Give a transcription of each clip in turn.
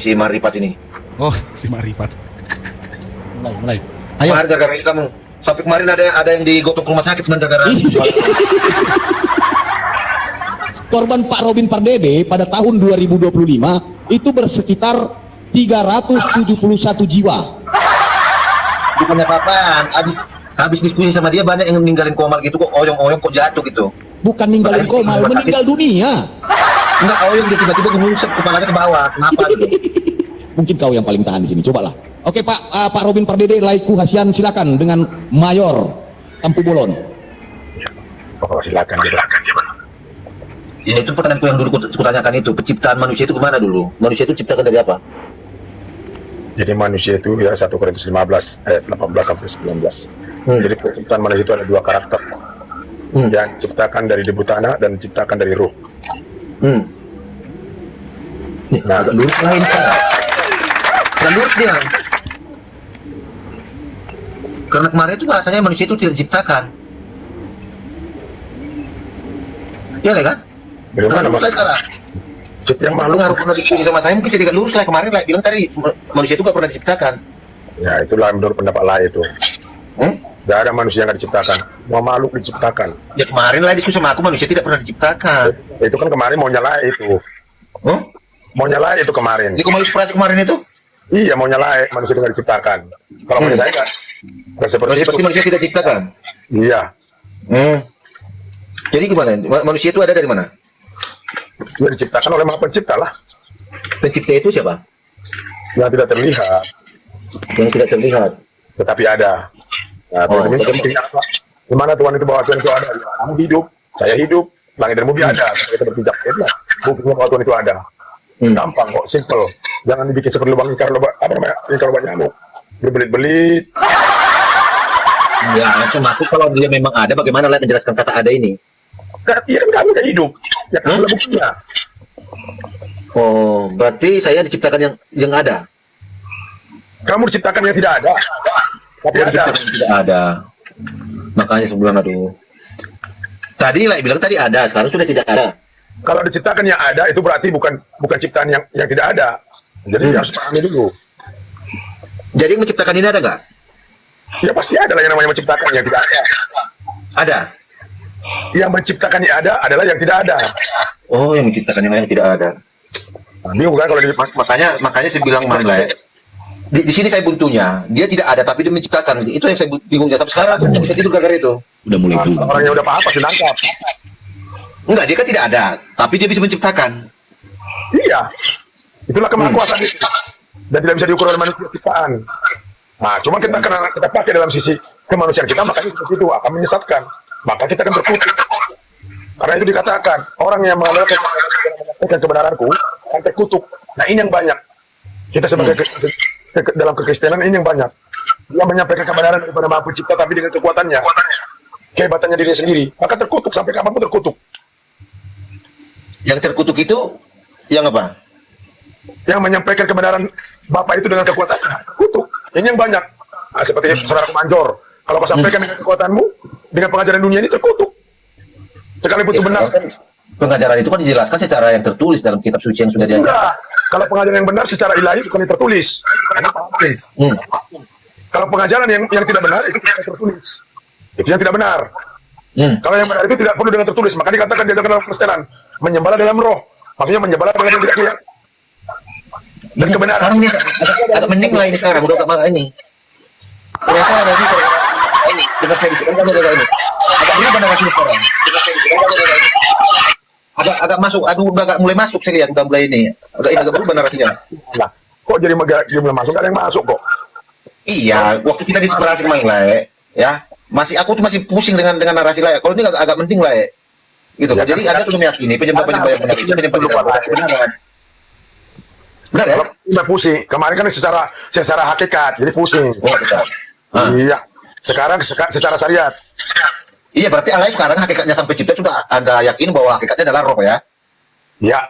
si Marifat ini. Oh, si Marifat. Mulai. Ayo. Kemarin gara-gara kamu. Sampai kemarin ada yang digotok ke rumah sakit gara-gara. Korban Pak Robin Pardede pada tahun 2025 itu bersekitar 371 jiwa. Bukannya apa-apaan. Habis diskusi sama dia banyak yang meninggalin komal gitu kok, oyong-oyong kok jatuh gitu. Bukan ninggalin komal, meninggal dunia. Enggak, oyong dia tiba-tiba ngusap kepalanya ke bawah. Kenapa gitu? Mungkin kau yang paling tahan di sini, cobalah. Oke Pak, Pak Robin Pardede, Laiku Hasian, silakan dengan Mayor Tampu Bolon. Oh, silakan. Ya itu pertanyaanku yang dulu kutanyakan itu, penciptaan manusia itu kemana dulu? Manusia itu diciptakan dari apa? Jadi manusia itu ya 1 Korintus 15 ayat 18 sampai 19. Jadi penciptaan manusia itu ada 2 karakter. Yang diciptakan dari debu tanah dan diciptakan dari ruh. Nih, Nah, agak lurus lain sekarang. Agak lurus dia. Karena kemarin itu bahasanya manusia itu tidak diciptakan. Iya kan? bagaimana Lurus lah sekarang. Setiap Makhluk makhluk harus pernah diskusi sama saya, mungkin jadi gak lurus lah. Kemarin lah bilang tadi manusia itu gak pernah diciptakan. ya itulah menurut pendapat lain itu. Gak ada manusia yang gak diciptakan. Semua makhluk diciptakan. Ya kemarin lah diskusi sama aku, manusia tidak pernah diciptakan. Itu kan kemarin mau nyalain itu. Mau nyalain itu kemarin. Di Kumal Inspirasi kemarin itu, Iya mau nyalain manusia itu gak diciptakan. Kalau mau nyalain kan seperti itu. manusia tidak diciptakan. Iya. Jadi gimana? Manusia itu ada dari mana? Dia diciptakan oleh Maha Pencipta lah. Pencipta itu siapa? Yang tidak terlihat, Yang tidak terlihat. tetapi ada. Nah, Tuhan itu pentingnya apa? Di mana Tuhan itu bahwa Tuhan itu ada? Kamu hidup, saya hidup, langit dan bumi ada. Kita berpijak, itulah buktinya bahwa Tuhan itu ada. Gampang kok, simple. Jangan dibikin seperti lubang ikan, apa namanya? Ikan lubang nyamuk. Berbelit-belit. Ya, maksud kalau dia memang ada, bagaimana lah menjelaskan kata ada ini? Iya kan kamu gak hidup. Ya kamu lah buktinya. Oh, berarti saya diciptakan yang ada. Kamu diciptakan yang tidak ada. Tapi Saya ada. diciptakan yang tidak ada. Makanya sebulan aduh. Tadi lah bilang tadi ada, sekarang sudah tidak ada. Kalau diciptakan yang ada itu berarti bukan ciptaan yang tidak ada. Jadi harus pahami dulu. Jadi yang menciptakan ini ada nggak? Ya pasti ada lah yang namanya menciptakan yang tidak ada. Ada. Yang menciptakan yang ada adalah yang tidak ada. Oh, yang menciptakan yang tidak ada. Nah, bingung kan kalau Makanya saya bilang kemarin lah ya. Di sini saya buntunya, dia tidak ada tapi dia menciptakan. Itu yang saya bingungnya. Tapi sekarang aku bisa tidur gara-gara itu. Udah mulai dulu. orang yang udah paham pasti nangkap. Enggak, dia kan tidak ada, tapi dia bisa menciptakan. Iya, itulah kemahakuasaan itu. Dan tidak bisa diukur oleh manusia ciptaan. Nah, cuma karena kita pakai dalam sisi kemanusiaan kita, makanya itu akan menyesatkan. Maka kita akan berkutik. Karena itu dikatakan, orang yang mengandalkan kebenaranku akan terkutuk. Nah, ini yang banyak. Kita sebagai dalam kekristenan ini yang banyak. Dia menyampaikan kebenaran daripada Maha Pencipta, tapi dengan kekuatannya, kehebatannya dirinya sendiri, maka terkutuk sampai kapanpun terkutuk. Yang terkutuk itu yang apa? Yang menyampaikan kebenaran Bapak itu dengan kekuatannya, terkutuk. Ini yang banyak. Nah, seperti saudara Manjor, kalau kau sampaikan dengan kekuatanmu, dengan pengajaran dunia ini terkutuk. Sekalipun itu benar. Pengajaran itu kan dijelaskan secara yang tertulis dalam kitab suci yang sudah diajarkan. Enggak. Kalau pengajaran yang benar secara ilahi bukan yang tertulis. Kalau pengajaran yang tidak benar itu tidak tertulis. Itu yang tidak benar. Kalau yang benar itu tidak perlu dengan tertulis. Maka dikatakan diajarkan dalam Kristen, menyembahlah dalam roh. Maksudnya menyembahlah dengan yang tidak kelihatan. Dan Ini kebenaran. sekarang ini agak mending lah ini sekarang, udah agak ini. Terasa ada ini ini dengar saya bisa ada ini. Agak ini benar sih sekarang. Dengar saya bisa ada ini. Agak masuk, aduh udah agak mulai masuk saya lihat udah mulai ini. Agak berubah narasinya. Nah, kok jadi belum masuk? Gak ada yang masuk kok. Iya, waktu kita diskusi kemarin lah ya. Aku tuh masih pusing dengan narasi lah ya. Kalau ini agak mending lah ya. Gitu. Ya, Jadi Anda tuh meyakini penyembah-penyembah yang benar itu penyembah kebenaran. Benar ya? Kalau pusing, kemarin kan secara hakikat, jadi pusing. Oh, betul. Iya. Sekarang secara syariat. Iya, berarti Allah sekarang hakikatnya sampai cipta sudah Anda yakin bahwa hakikatnya adalah roh ya? Iya.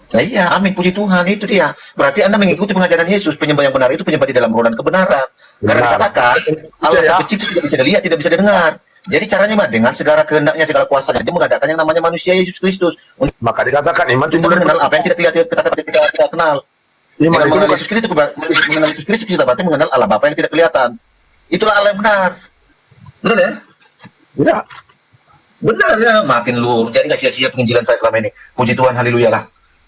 Nah, iya, amin, puji Tuhan, itu dia. Berarti Anda mengikuti pengajaran Yesus, penyembah yang benar itu penyembah di dalam roh dan kebenaran. Karena Benar. dikatakan Allah Ya. sang pencipta tidak bisa dilihat, tidak bisa didengar. Jadi caranya mah dengan segala kehendaknya, segala kuasanya dia mengadakan yang namanya manusia Yesus Kristus untuk Maka dikatakan iman kita timbul dari mengenal apa yang tidak kita kenal. Iman Dengan itu mengenal bukan Yesus Kristus, mengenal Yesus Kristus kita berarti mengenal Allah Bapa yang tidak kelihatan. Itulah Allah yang benar. Betul ya? ya. Benar ya. Makin lu jadi nggak sia-sia penginjilan saya selama ini. Puji Tuhan, haleluya lah.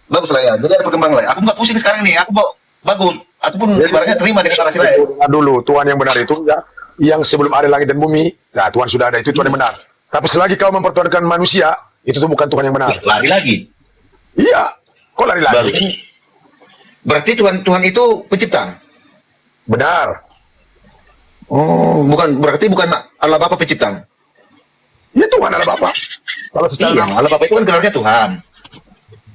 Bagus lah ya. Jadi ada perkembangan lah. Aku nggak pusing sekarang nih. Aku mau bagus. Aku pun ibaratnya terima dengan narasi lain. Dengar dulu, Tuhan yang benar itu ya, yang sebelum ada langit dan bumi, nah Tuhan sudah ada, itu Tuhan yang benar. Tapi selagi kau mempertuhankan manusia, itu tuh bukan Tuhan yang benar. Lari lagi. Iya, kok lari Baru. lagi? Berarti Tuhan itu pencipta. Benar. Oh, berarti bukan Allah Bapa pencipta. Iya Tuhan adalah Bapa. Kalau secara Iya, Allah Bapa itu kan gelarnya Tuhan.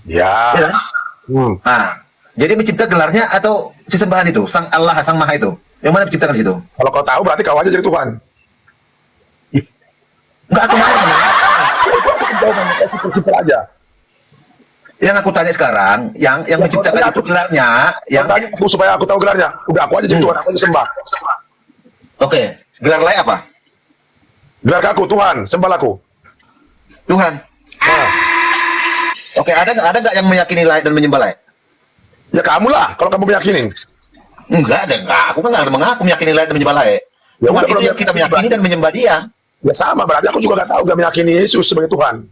ya. Ya kan? Hmm. Ah, jadi mencipta gelarnya atau sesembahan itu, Sang Allah, Sang Maha itu. Yang mana menciptakan situ? Kalau kau tahu berarti kau aja jadi Tuhan. Enggak, aku mau sama. Kau kasih prinsipal aja. Yang aku tanya sekarang, yang menciptakan itu gelarnya, yang Tanya aku supaya aku tahu gelarnya. Udah aku aja jadi Tuhan, aku aja sembah. oke, gelar lain apa? Gelar aku Tuhan, sembahlah aku. Tuhan. Nah, Oke, ada nggak yang meyakini lain dan menyembah lain? ya kamu lah, kalau kamu meyakinin. Enggak ada, enggak. Aku kan nggak ada mengaku meyakini lain dan menyembah lain. Ya Tuhan udah, itu kalau yang kita meyakini dan menyembah Dia. Ya sama, berarti aku juga gak tahu, gak meyakini Yesus sebagai Tuhan.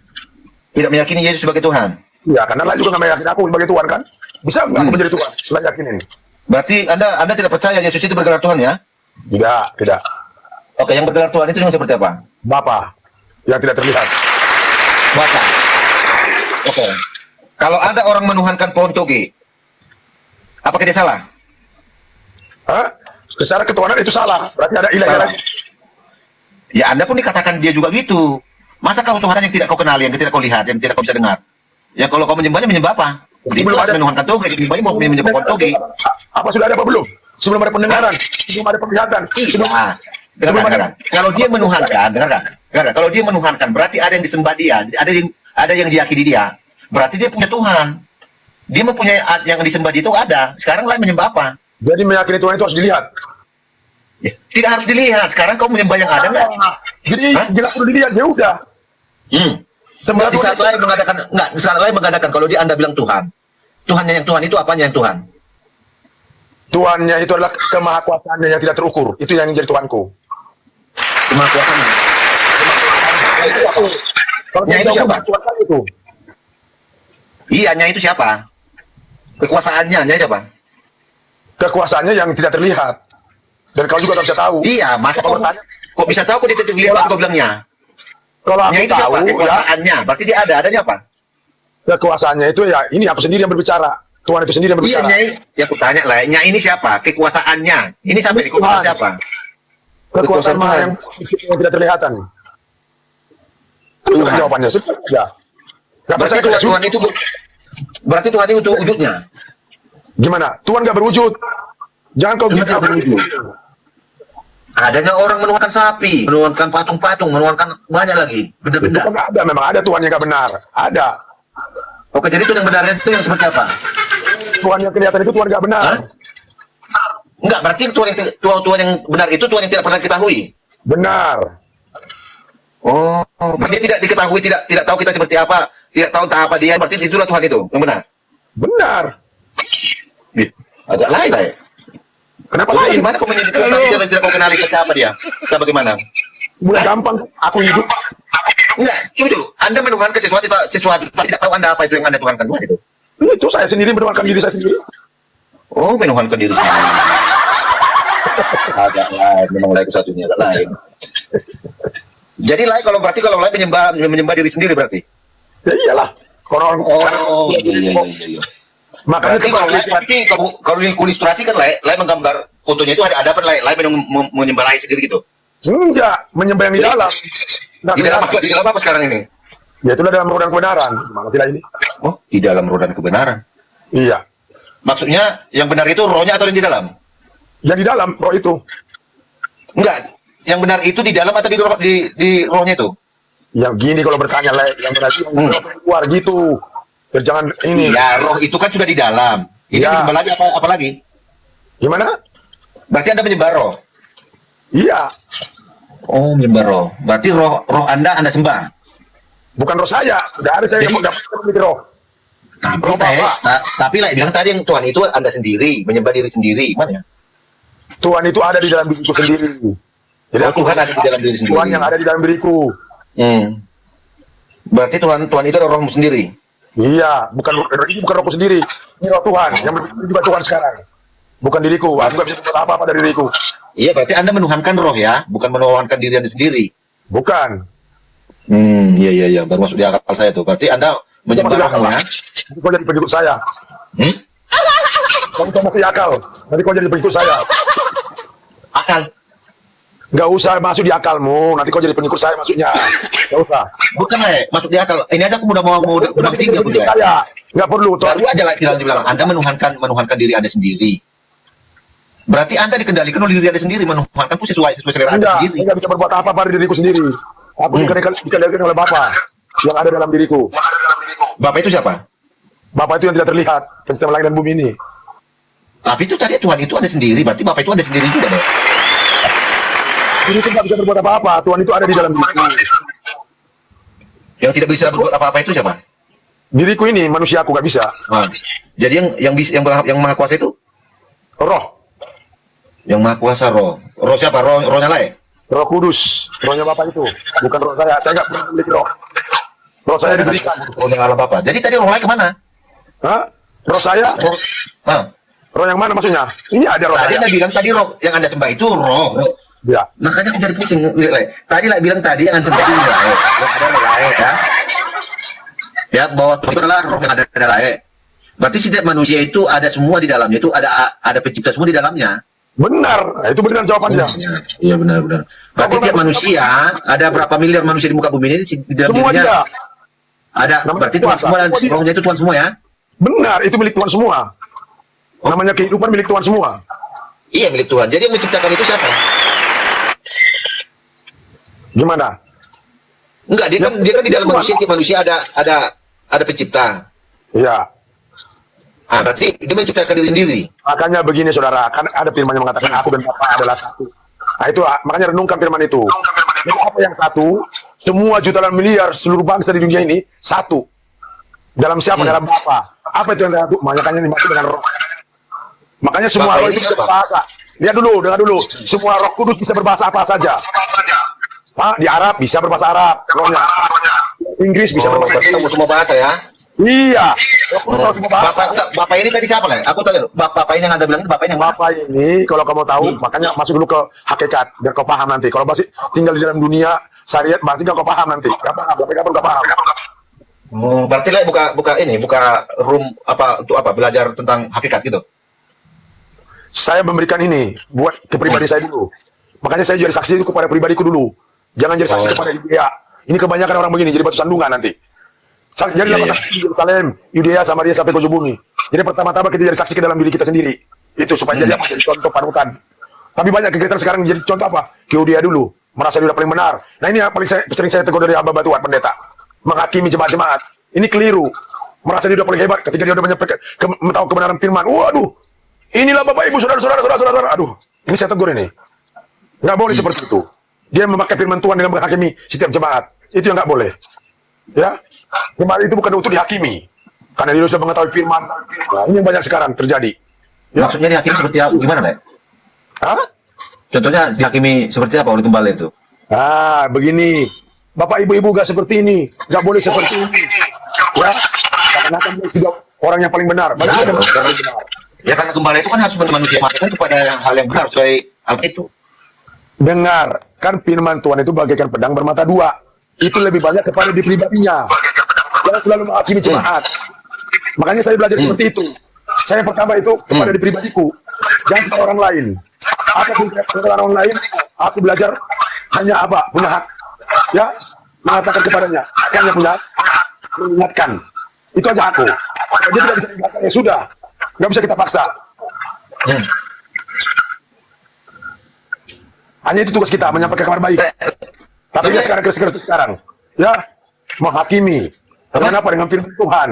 Tidak meyakini Yesus sebagai Tuhan. Ya, karena lain juga gak meyakini aku sebagai Tuhan kan. Bisa nggak aku menjadi Tuhan? Lain yakinin. Berarti Anda tidak percaya Yesus itu bergelar Tuhan ya? Tidak, tidak. Oke, yang bergelar Tuhan itu yang seperti apa? Bapa yang tidak terlihat. Bapa. Oke. Kalau ada orang menuhankan pohon toge, apakah dia salah? Hah? Secara ketuhanan itu salah. Berarti ada ilahnya Salah. lagi. Ya, Anda pun dikatakan dia juga gitu. Masa kau Tuhan yang tidak kau kenali, yang tidak kau lihat, yang tidak kau bisa dengar? Ya kalau kau menyembahnya, menyembah apa? Dia Belum jelas ada. menuhankan toge, menyembahnya mau menyembah pohon toge. Apa sudah ada apa belum? Sebelum ada pendengaran, sebelum ada penglihatan, sebelum Iya. Dengarkan. Kalau dia menuhankan, dengarkan. Kalau dia menuhankan, berarti ada yang disembah dia, ada yang diyakini dia. Berarti dia punya Tuhan. Dia mempunyai yang disembah dia itu ada. Sekarang lain menyembah apa? jadi meyakini Tuhan itu harus dilihat. Ya, tidak harus dilihat. Sekarang kau menyembah yang ada nggak? Jadi Hah? jelas perlu dilihat, ya udah. Sembah di saat lain mengadakan enggak, di saat lain mengadakan kalau dia Anda bilang Tuhan. Tuhannya yang Tuhan itu apanya yang Tuhan? Tuhannya itu adalah kemahakuasaannya yang tidak terukur. Itu yang jadi Tuhanku. Kemahakuasaannya. Nah, itu apa? Kalau Ya, saya itu bisa siapa? kuasa itu. Iya, nya itu siapa? Kekuasaannya, nya siapa? Kekuasaannya yang tidak terlihat. Dan kau juga tak bisa tahu. Iya, masa Kalau kok, bertanya, kok bisa tahu kok dia tidak lihat kau bilangnya? kalau aku Nya itu tahu, siapa? ya, Kekuasaannya. Berarti dia adanya apa? kekuasaannya itu ya ini aku sendiri yang berbicara. Tuhan itu sendiri yang Iya, berbicara. Nyai. Ya aku tanya lah, Nyai ini siapa? Kekuasaannya. Ini sampai di kekuasaan Tuhan. siapa? Kekuasaan Kekuasaan Maha Tuhan. yang tidak terlihatan. Itu Tuhan. jawabannya. Ya. Gak Berarti percaya Tuhan itu berarti Tuhan itu wujudnya. Gimana? Tuhan gak berwujud. Jangan kau Tuhan gitu. tidak berwujud. Adanya orang menuhankan sapi, menuhankan patung-patung, menuhankan banyak lagi Itu benda-benda. kan ada, memang ada Tuhan yang gak benar. Ada. Oke, jadi itu yang benarnya itu yang seperti apa? Tuhan yang kelihatan itu Tuhan gak benar. Hah? Enggak, berarti Tuhan yang benar itu Tuhan yang tidak pernah diketahui. Benar. Oh, berarti tidak diketahui, tidak tahu kita seperti apa, tidak tahu entah apa dia, berarti itulah Tuhan itu yang benar. Benar. Ih, agak lain lah ya. Kenapa Lain. lain? Gimana kau menyebutkan tapi dia tidak kau kenali ke siapa dia? Kita bagaimana? Mulai gampang. Aku hidup. Enggak, coba dulu. Anda menuhankan sesuatu, tapi tidak tahu Anda apa itu yang Anda tuhankan Tuhan itu. Itu saya sendiri menuhankan diri saya sendiri. Oh, menuhankan diri sendiri. Agak lain, memang lain satunya agak lain. Jadi lain kalau lain menyembah diri sendiri berarti. Ya iyalah. Kalau Iya. makanya Berarti kalau ilustrasi kan lain menggambar fotonya itu ada apa lain menyembah lain sendiri gitu. enggak menyembah yang di dalam. Nggak Di dalam apa sekarang ini? Ya itulah dalam roda kebenaran. Gimana sih lah ini? Oh, di dalam roda kebenaran. Iya. Maksudnya yang benar itu rohnya atau yang di dalam? Yang di dalam roh itu. Enggak, yang benar itu di dalam atau di rohnya itu? Yang gini kalau bertanya lah, yang benar itu yang keluar gitu. Biar jangan ini. Ya, roh itu kan sudah di dalam. Ini Ya. disembah lagi apa lagi? Gimana? Berarti Anda menyembah roh. Iya. Oh, menyembah roh. Berarti roh Anda sembah. Bukan roh saya. Tidak ada saya yang memiliki roh. Tapi lah bilang tadi yang Tuhan itu Anda sendiri, menyembah diri sendiri, gimana ya? Tuhan itu ada di dalam diriku sendiri. Jadi Oh, Tuhan ada di dalam diri sendiri. Tuhan yang ada di dalam diriku. Berarti Tuhan itu adalah rohmu sendiri. Iya, ini bukan rohku sendiri. Ini roh Tuhan yang berbicara juga Tuhan sekarang. Bukan diriku. Aku nggak bisa berbuat apa-apa dari diriku. Iya, berarti Anda menuhankan roh ya, bukan menuhankan diri Anda sendiri. Bukan. Iya, baru masuk di akal saya tuh. Berarti Anda menyembah rohnya. Nanti kau jadi pengikut saya. Kau masih akal. Nanti kau jadi pengikut saya. Akal. Nggak usah masuk di akalmu. Nanti kau jadi pengikut saya maksudnya. Nggak usah. Bukan lah, masuk di akal. Ini aja aku udah mau Nanti tinggi kau jadi aku pengikut ya. saya. Nggak perlu. Tuhan. Baru aja lah bilang Anda menuhankan diri Anda sendiri. Berarti Anda dikendalikan oleh diri Anda sendiri, menuhankan pun sesuai selera Anda Saya sendiri. nggak bisa berbuat apa pada diriku sendiri. Aku dikendalikan oleh Bapa yang ada dalam diriku. Bapak itu siapa? Bapa itu yang tidak terlihat, pencipta langit dan bumi ini. Tapi itu tadi Tuhan itu ada sendiri, berarti Bapak itu ada sendiri juga dong. Diriku nggak bisa berbuat apa-apa. Tuhan itu ada di dalam diriku. Yang tidak bisa berbuat apa-apa itu siapa? Diriku ini manusia, aku nggak bisa. Nah, jadi yang maha kuasa itu, Roh, yang maha kuasa roh. Roh siapa? Rohnya lah ya? Roh Kudus, rohnya Bapa itu, bukan roh saya. Saya nggak pernah memiliki roh. Roh saya diberikan. Rohnya Allah Bapak. Jadi tadi roh lain kemana? Hah? Roh saya? Hah? Roh yang mana maksudnya? Ini ada roh Tadi saya. Anda bilang tadi roh yang Anda sembah itu roh. Ya. Makanya aku jadi pusing. Tadi lah bilang tadi yang Anda sembah itu roh. Yang ada roh lain ya. Ya, bahwa itu adalah roh yang ada lain. Berarti setiap manusia itu ada semua di dalamnya, itu ada pencipta semua di dalamnya. Benar. Nah, itu benar jawabannya. Iya benar. Berarti tiap manusia, ada berapa miliar manusia di muka bumi ini di dalam Semua dirinya dia. ada. Namanya Berarti Tuhan kuasa. semua dan Semua dia. rohnya itu Tuhan semua ya. Benar, itu milik Tuhan semua. Namanya kehidupan milik Tuhan semua. Iya milik Tuhan. Jadi yang menciptakan itu siapa? Gimana? Enggak, dia kan di dalam manusia, tiap manusia ada pencipta. Iya. Berarti dia menciptakan diri sendiri. Makanya begini saudara, kan ada firman yang mengatakan aku dan Bapa adalah satu. Nah itu makanya renungkan firman itu. Jadi apa yang satu? Semua jutaan miliar seluruh bangsa di dunia ini satu. Dalam siapa? Dalam Bapa. Apa itu yang satu? Makanya dimaksud dengan roh. Makanya semua Bapa roh ini itu bisa siapa? berbahasa. Lihat dulu, dengar dulu. Semua roh kudus bisa berbahasa apa saja. Pak, di Arab bisa berbahasa Arab, rohnya. Inggris bisa berbahasa Berarti Inggris. tahu semua bahasa ya. Iya. Roh kudus tahu semua bahasa. Bapak ini tadi siapa lah? Aku tahu. Bapak ini yang Anda bilang itu Bapak ini yang mana? Bapak ini, kalau kamu tahu, makanya masuk dulu ke hakikat, biar kau paham nanti. Kalau masih tinggal di dalam dunia syariat, berarti kau paham nanti. Gak paham, sampai kapan gak paham. Berarti lah buka room untuk belajar tentang hakikat gitu. Saya memberikan ini buat ke pribadi saya dulu. Makanya saya jadi saksi itu kepada pribadiku dulu. Jangan jadi saksi kepada Yudea. Ini kebanyakan orang begini, jadi batu sandungan nanti. Jadi Iya, saksi di Yerusalem, Yudea, Samaria sampai ke ujung bumi. Jadi pertama-tama kita jadi saksi ke dalam diri kita sendiri. Itu supaya jadi apa? Jadi contoh panutan. Tapi banyak kegiatan sekarang jadi contoh apa? Ke Yudea dulu, merasa dia paling benar. Nah ini yang paling sering saya tegur dari hamba batuan pendeta. Menghakimi jemaat-jemaat. Ini keliru. Merasa dia udah paling hebat ketika dia udah menyampaikan tahu kebenaran firman. Waduh, inilah Bapak Ibu saudara-saudara. Aduh, ini saya tegur ini. Nggak boleh seperti itu. Dia memakai firman Tuhan dengan menghakimi setiap jemaat. Itu yang nggak boleh. Ya, jemaat itu bukan untuk dihakimi. Karena dia sudah mengetahui firman. Nah, ini yang banyak sekarang terjadi. Ya. Maksudnya dihakimi seperti apa? Gimana, Le? Hah? Contohnya dihakimi seperti apa oleh gembala itu? Ah, begini. Bapak ibu-ibu gak seperti ini. Gak boleh seperti ini. Ya. Karena kan dia sudah orang yang paling benar. Banyak Ya, yang dong. paling benar. Ya karena gembala itu kan harus memanusiakan kepada hal yang benar sesuai Alkitab itu. Dengar, kan firman Tuhan itu bagaikan pedang bermata dua. Itu lebih banyak kepada di pribadinya. Jangan selalu menghakimi jemaat. Makanya saya belajar seperti itu. Saya pertama itu kepada di pribadiku. Jangan ke orang lain. Apa pun ke orang lain, aku belajar hanya apa? Punya hak. Ya, mengatakan kepadanya. Hanya punya hak. Mengingatkan. Itu aja aku. Kalau dia tidak bisa diingatkan, ya sudah. Nggak bisa kita paksa. Hanya itu tugas kita, menyampaikan kabar baik. Tapi dia sekarang keras sekarang. Ya, menghakimi. Dengan apa? Dengan firman Tuhan.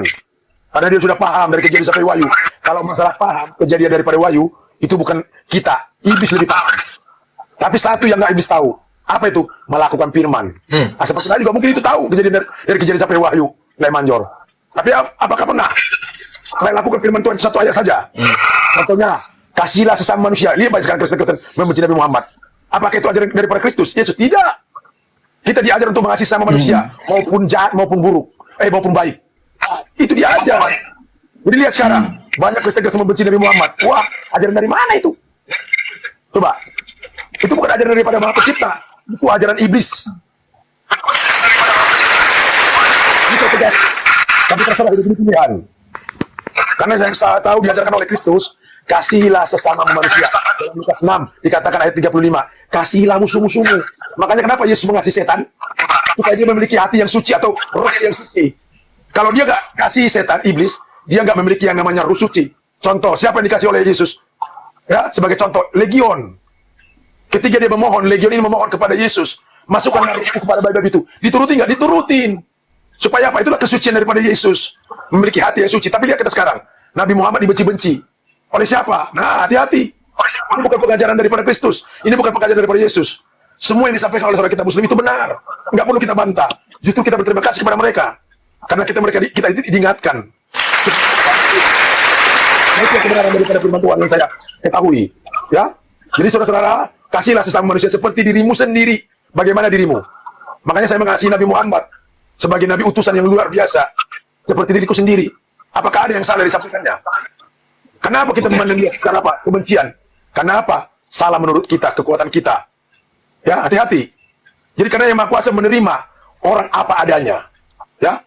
Karena dia sudah paham dari kejadian sampai Wahyu. Kalau masalah paham kejadian daripada Wahyu, itu bukan kita. Iblis lebih paham. Tapi satu yang nggak iblis tahu. Apa itu? Melakukan firman. Nah, seperti tadi juga mungkin itu tahu kejadian dari kejadian sampai Wahyu. Lemanjor. Tapi apakah pernah kalian lakukan firman Tuhan satu ayat saja? Contohnya, kasihlah sesama manusia. Lihat banyak sekarang Kristen membenci Nabi Muhammad. Apakah itu ajaran daripada Kristus? Yesus? Tidak. Kita diajar untuk mengasihi sama manusia, maupun jahat, maupun buruk, maupun baik. Itu diajar. Jadi lihat sekarang, banyak Kristen-Kristen membenci Nabi Muhammad. Wah, ajaran dari mana itu? Coba. Itu bukan ajaran daripada Maha Pencipta. Itu ajaran iblis. Bisa tegas. Tapi terserah hidup ini pilihan. Karena yang saya tahu diajarkan oleh Kristus, kasihilah sesama manusia. Dalam Lukas 6 dikatakan ayat 35, kasihilah musuh-musuhmu. Makanya kenapa Yesus mengasihi setan? Supaya dia memiliki hati yang suci atau roh yang suci. Kalau dia nggak kasih setan, iblis, dia nggak memiliki yang namanya ruh suci. Contoh, siapa yang dikasih oleh Yesus? Ya, sebagai contoh, legion. Ketika dia memohon, legion ini memohon kepada Yesus, masukkanlah rohku kepada bayi-bayi itu. Dituruti nggak? Diturutin. Supaya apa? Itulah kesucian daripada Yesus. Memiliki hati yang suci. Tapi lihat kita sekarang. Nabi Muhammad dibenci-benci. Oleh siapa? Nah, hati-hati. Ini bukan pengajaran daripada Kristus. Ini bukan pengajaran daripada Yesus. Semua yang disampaikan oleh saudara kita Muslim itu benar. Nggak perlu kita bantah. Justru kita berterima kasih kepada mereka. Karena kita diingatkan. Nah, itu yang kebenaran daripada firman Tuhan yang saya ketahui. Ya. Jadi saudara-saudara, kasihlah sesama manusia seperti dirimu sendiri. Bagaimana dirimu? Makanya saya mengasihi Nabi Muhammad sebagai Nabi utusan yang luar biasa. Seperti diriku sendiri. Apakah ada yang salah disampaikannya? Kenapa kita memandang dia secara apa? Kebencian. Kenapa? Salah menurut kita, kekuatan kita. Ya, hati-hati. Jadi karena yang Maha Kuasa menerima orang apa adanya. Ya.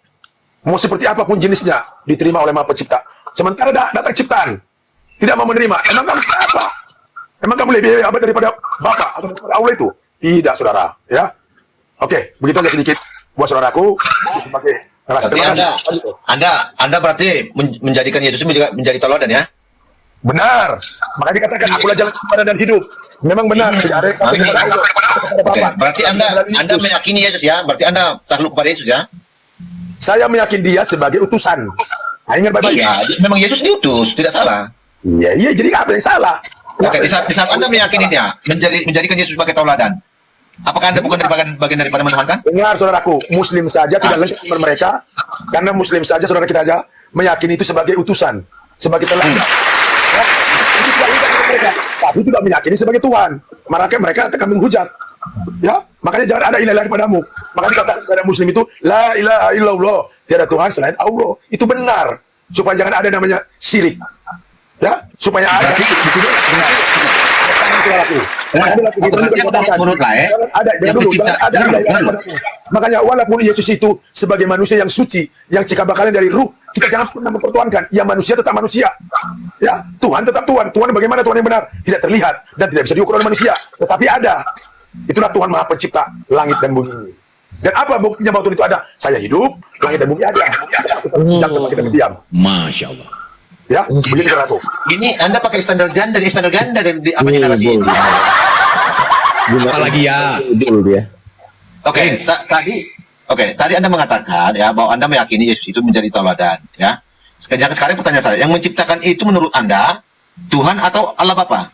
Mau seperti apapun jenisnya, diterima oleh Maha Pencipta. Sementara datang ciptaan, tidak mau menerima. Emang kamu apa? Emang kamu lebih hebat daripada Bapa atau daripada Allah itu? Tidak, saudara. Ya. Oke, begitu aja sedikit buat saudaraku. Sebagai Berarti Anda berarti menjadikan Yesus menjadi teladan ya? benar. Makanya dikatakan akulah jalan kebenaran dan hidup. Memang benar. Tidak ada yang sampai kepada Allah. Oke, berarti Anda meyakini Yesus ya? Berarti Anda takluk kepada Yesus ya? Saya meyakini dia sebagai utusan. Nah, ingat baik-baik. Iya, memang Yesus diutus, tidak salah. Iya, jadi apa yang salah? Oke, di saat Anda meyakininya, menjadikan Yesus sebagai tauladan, apakah Anda bukan bagian daripada menuhan kan? Dengar saudaraku, Muslim saja tidak lengkap iman mereka, karena Muslim saja saudara kita aja meyakini itu sebagai utusan, sebagai teladan. Ya, itu tidak lengkap iman mereka, tapi tidak meyakini sebagai Tuhan. Maka mereka akan menghujat. Ya, makanya jangan ada ilah padamu. Maka dikatakan kepada Muslim itu, la ilaha illallah, tiada Tuhan selain Allah. Itu benar, supaya jangan ada namanya syirik. Ya, supaya ada. Makanya walaupun Yesus itu sebagai manusia yang suci, yang cikabakalnya dari ruh, kita jangan pernah mempertuhankan. Ya manusia tetap manusia. Ya, Tuhan tetap Tuhan. Tuhan bagaimana Tuhan yang benar? Tidak terlihat dan tidak bisa diukur oleh manusia. Tetapi ada. Itulah Tuhan Maha Pencipta langit dan bumi ini. Dan apa buktinya bahwa Tuhan itu ada? Saya hidup, langit dan bumi ada. Jangan kita diam. Masya Allah. Ya, begitu saudaraku. Ini Anda pakai standar ganda dan apa narasi ini? Apalagi ya. Tadi Anda mengatakan ya bahwa Anda meyakini Yesus itu menjadi tauladan ya. Sekarang pertanyaan saya, yang menciptakan itu menurut Anda Tuhan atau Allah Bapa?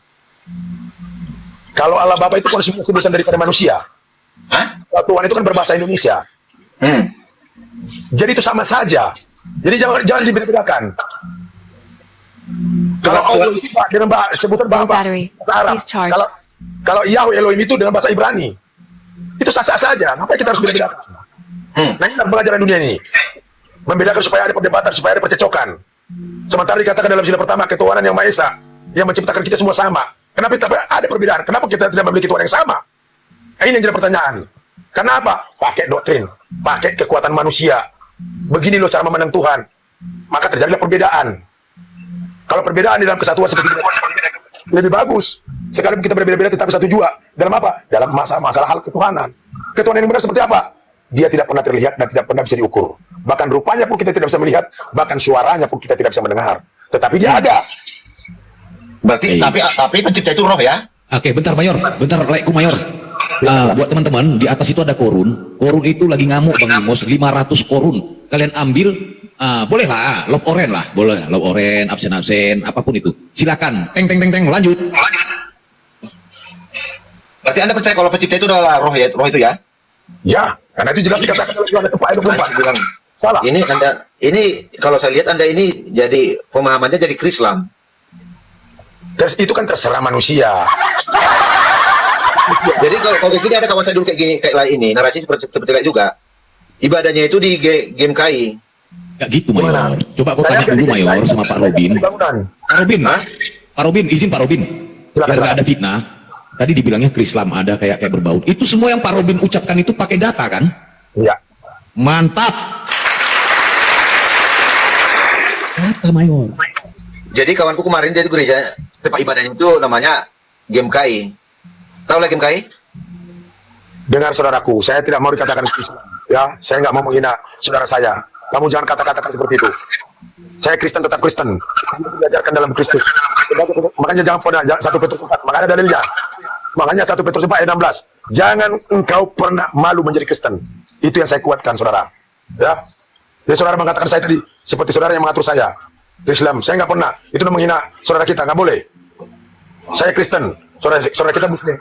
Kalau Allah Bapa itu konsumsi sebutan daripada manusia. Hah? Kalau Tuhan itu kan berbahasa Indonesia. Jadi itu sama saja. Jadi jangan dibedakan. Kalau Allah itu dengan sebutan bahasa Arab. Kalau Yahweh Elohim itu dengan bahasa Ibrani. Itu sah-sah saja. Kenapa kita harus beda-bedakan? Nah, ini pelajaran dunia ini. Membedakan supaya ada perdebatan, supaya ada percecokan. Sementara dikatakan dalam sila pertama ketuhanan yang Maha Esa yang menciptakan kita semua sama. Kenapa ada perbedaan? Kenapa kita tidak memiliki Tuhan yang sama? Nah, ini yang jadi pertanyaan. Kenapa? Pakai doktrin, pakai kekuatan manusia. Begini loh cara memandang Tuhan. Maka terjadilah perbedaan. Kalau perbedaan di dalam kesatuan seperti ini lebih bagus. Sekarang kita berbeda-beda tetapi satu jua. Dalam apa? Dalam masalah hal ketuhanan. Ketuhanan yang benar seperti apa? Dia tidak pernah terlihat dan tidak pernah bisa diukur. Bahkan rupanya pun kita tidak bisa melihat, bahkan suaranya pun kita tidak bisa mendengar. Tetapi dia ada. Berarti tapi pencipta itu roh ya? Oke, bentar Mayor, bentar laiku Mayor. Buat teman-teman, di atas itu ada korun. Korun itu lagi ngamuk Bang Imos, 500 korun. Kalian ambil, boleh lah, love oren lah, boleh love oren, absen, apapun itu. Silakan, teng, lanjut. Berarti Anda percaya kalau pencipta itu adalah roh itu ya? Ya, karena itu jelas dikatakan oleh Yohanes 4:24. Salah. Ini kalau saya lihat Anda ini jadi pemahamannya jadi Krislam. Terus itu kan terserah manusia. Jadi kalau kayak gini ada kawan saya dulu kayak gini kayak lain ini narasi seperti kayak juga. Ibadahnya itu di game KI. Gak gitu Gimana? Mayor. Coba kau Saya tanya dulu nggak Mayor di- sama Pak Robin. Bangunan. Pak Robin, Hah? Pak Robin, izin Pak Robin. Silakan, Biar silakan. gak ada fitnah. Tadi dibilangnya Krislam ada kayak berbaut. Itu semua yang Pak Robin ucapkan itu pakai data kan? Iya. Mantap. Data Mayor. Jadi kawanku kemarin dia itu gereja tempat ibadahnya itu namanya game KI. Tahu lah game KI? Dengar saudaraku, saya tidak mau dikatakan Islam. Ya, saya nggak mau menghina saudara saya. Kamu jangan kata-katakan seperti itu. Saya Kristen tetap Kristen. Diajarkan dalam Kristus. Makanya jangan pernah satu Petrus 4. Makanya dalilnya. Makanya 1 Petrus 4 ayat 16. Jangan engkau pernah malu menjadi Kristen. Itu yang saya kuatkan, saudara. Ya. Jadi saudara mengatakan saya tadi seperti saudara yang mengatur saya. Islam, saya nggak pernah. Itu udah menghina saudara kita, nggak boleh. Saya Kristen, saudara kita Muslim.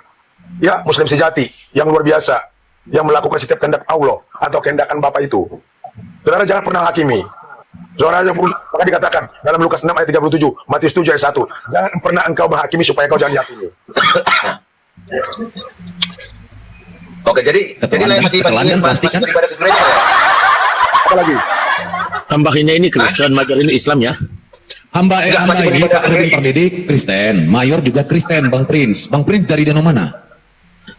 Ya, Muslim sejati yang luar biasa, yang melakukan setiap kehendak Allah atau kehendakan Bapa itu. Saudara jangan pernah hakimi. Saudara yang maka dikatakan dalam Lukas 6 ayat 37, Matius 7 ayat 1, jangan pernah engkau menghakimi supaya kau jangan dihakimi. Oke, jadi lain masih Ketelangan pasti kan? ibadah ke gereja ya? Apa lagi? Tambahnya ini Kristen, Mayor ini Islam ya. Hamba Enggak, hamba masih ini beribadah Pak ke Robin gereja. Pardedik Kristen, Mayor juga Kristen, Bang Prince. Bang Prince dari danau mana?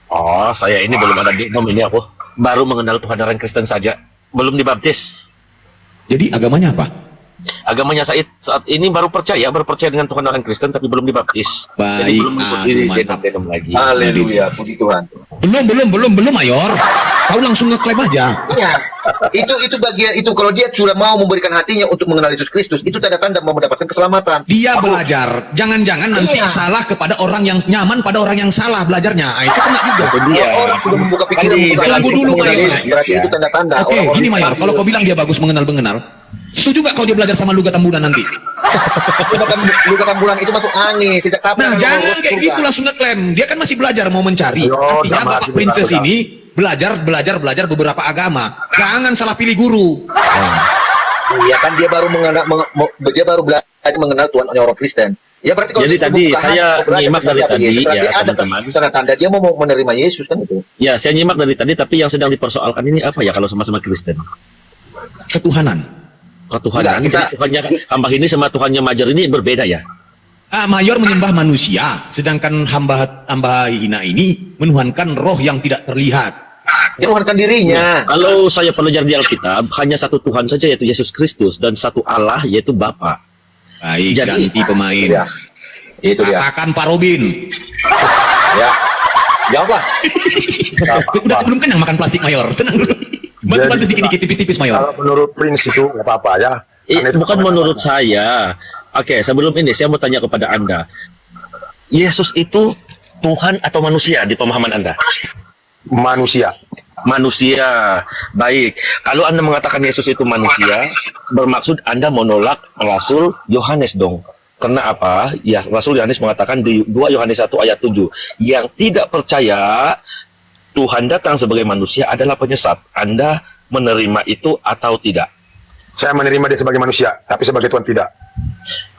Oh, saya ini belum ada di ini aku. Baru mengenal Tuhan orang Kristen saja. Belum dibaptis. Jadi agamanya apa? Agamanya saat ini baru percaya dengan Tuhan orang Kristen tapi belum dibaptis. Jadi Baik, belum mengikuti aduh, mantap. denom lagi. Haleluya, puji Tuhan. Belum Mayor. Kau langsung ngeklaim aja. Iya, itu bagian itu kalau dia sudah mau memberikan hatinya untuk mengenal Yesus Kristus, itu tanda-tanda mau mendapatkan keselamatan. Dia belajar. Jangan-jangan nanti Iya. salah kepada orang yang nyaman pada orang yang salah belajarnya. Nah, itu kena juga. Itu dia. Kalau orang sudah membuka pikiran, Kan membuka di- hati tunggu dulu, untuk mengenal Mayor. Yesus, berarti itu tanda-tanda. Oke, Orang-orang gini itu Mayor. pasti Kalau kau bilang dia bagus mengenal, setuju gak kau dia belajar sama Luga Tambunan nanti? Luka tambulan itu masuk angin sejak kapan? Nah, orang jangan masuk kayak surga? gitu langsung ngeklaim. Dia kan masih belajar mau mencari. Ayo, Artinya sama, Bapak sudah, Princess sudah. ini belajar beberapa agama. Jangan salah pilih guru. Iya kan dia baru dia baru belajar mengenal Tuhan orang Kristen. Ya berarti kalau Jadi dia tadi membuka saya hati, belajar nyimak dari mengenal tadi, Yesus, berarti ya, ada teman-teman. tanda-tanda dia mau menerima Yesus kan itu. Ya, saya nyimak dari tadi tapi yang sedang dipersoalkan ini apa ya kalau sama-sama Kristen? Ketuhanan. Ketuhanan. Enggak, kita- Jadi Tuhannya hamba ini sama Tuhannya Mayor ini berbeda ya. Mayor menyembah manusia, sedangkan hamba hina ini menuhankan roh yang tidak terlihat. Dia mengenalkan dirinya. Kalau saya belajar di Alkitab, hanya satu Tuhan saja yaitu Yesus Kristus dan satu Allah yaitu Bapa. Baik, Jadi- ganti pemain. Ya. Itu dia. Katakan Pak Robin. Ya. Jawablah. Udah belum kenyang makan plastik Mayor. Tenang dulu. Bantu-bantu Jadi- dikit-dikit tipis-tipis Mayor. Kalau menurut Prince itu nggak apa-apa ya. Karena itu Bukan menurut saya. Oke, sebelum ini saya mau tanya kepada Anda. Yesus itu Tuhan atau manusia di pemahaman Anda? manusia. Manusia. Baik. Kalau Anda mengatakan Yesus itu manusia, bermaksud Anda menolak Rasul Yohanes dong. Karena apa? Ya, Rasul Yohanes mengatakan di 2 Yohanes 1 ayat 7, yang tidak percaya Tuhan datang sebagai manusia adalah penyesat. Anda menerima itu atau tidak? Saya menerima dia sebagai manusia, tapi sebagai Tuhan tidak.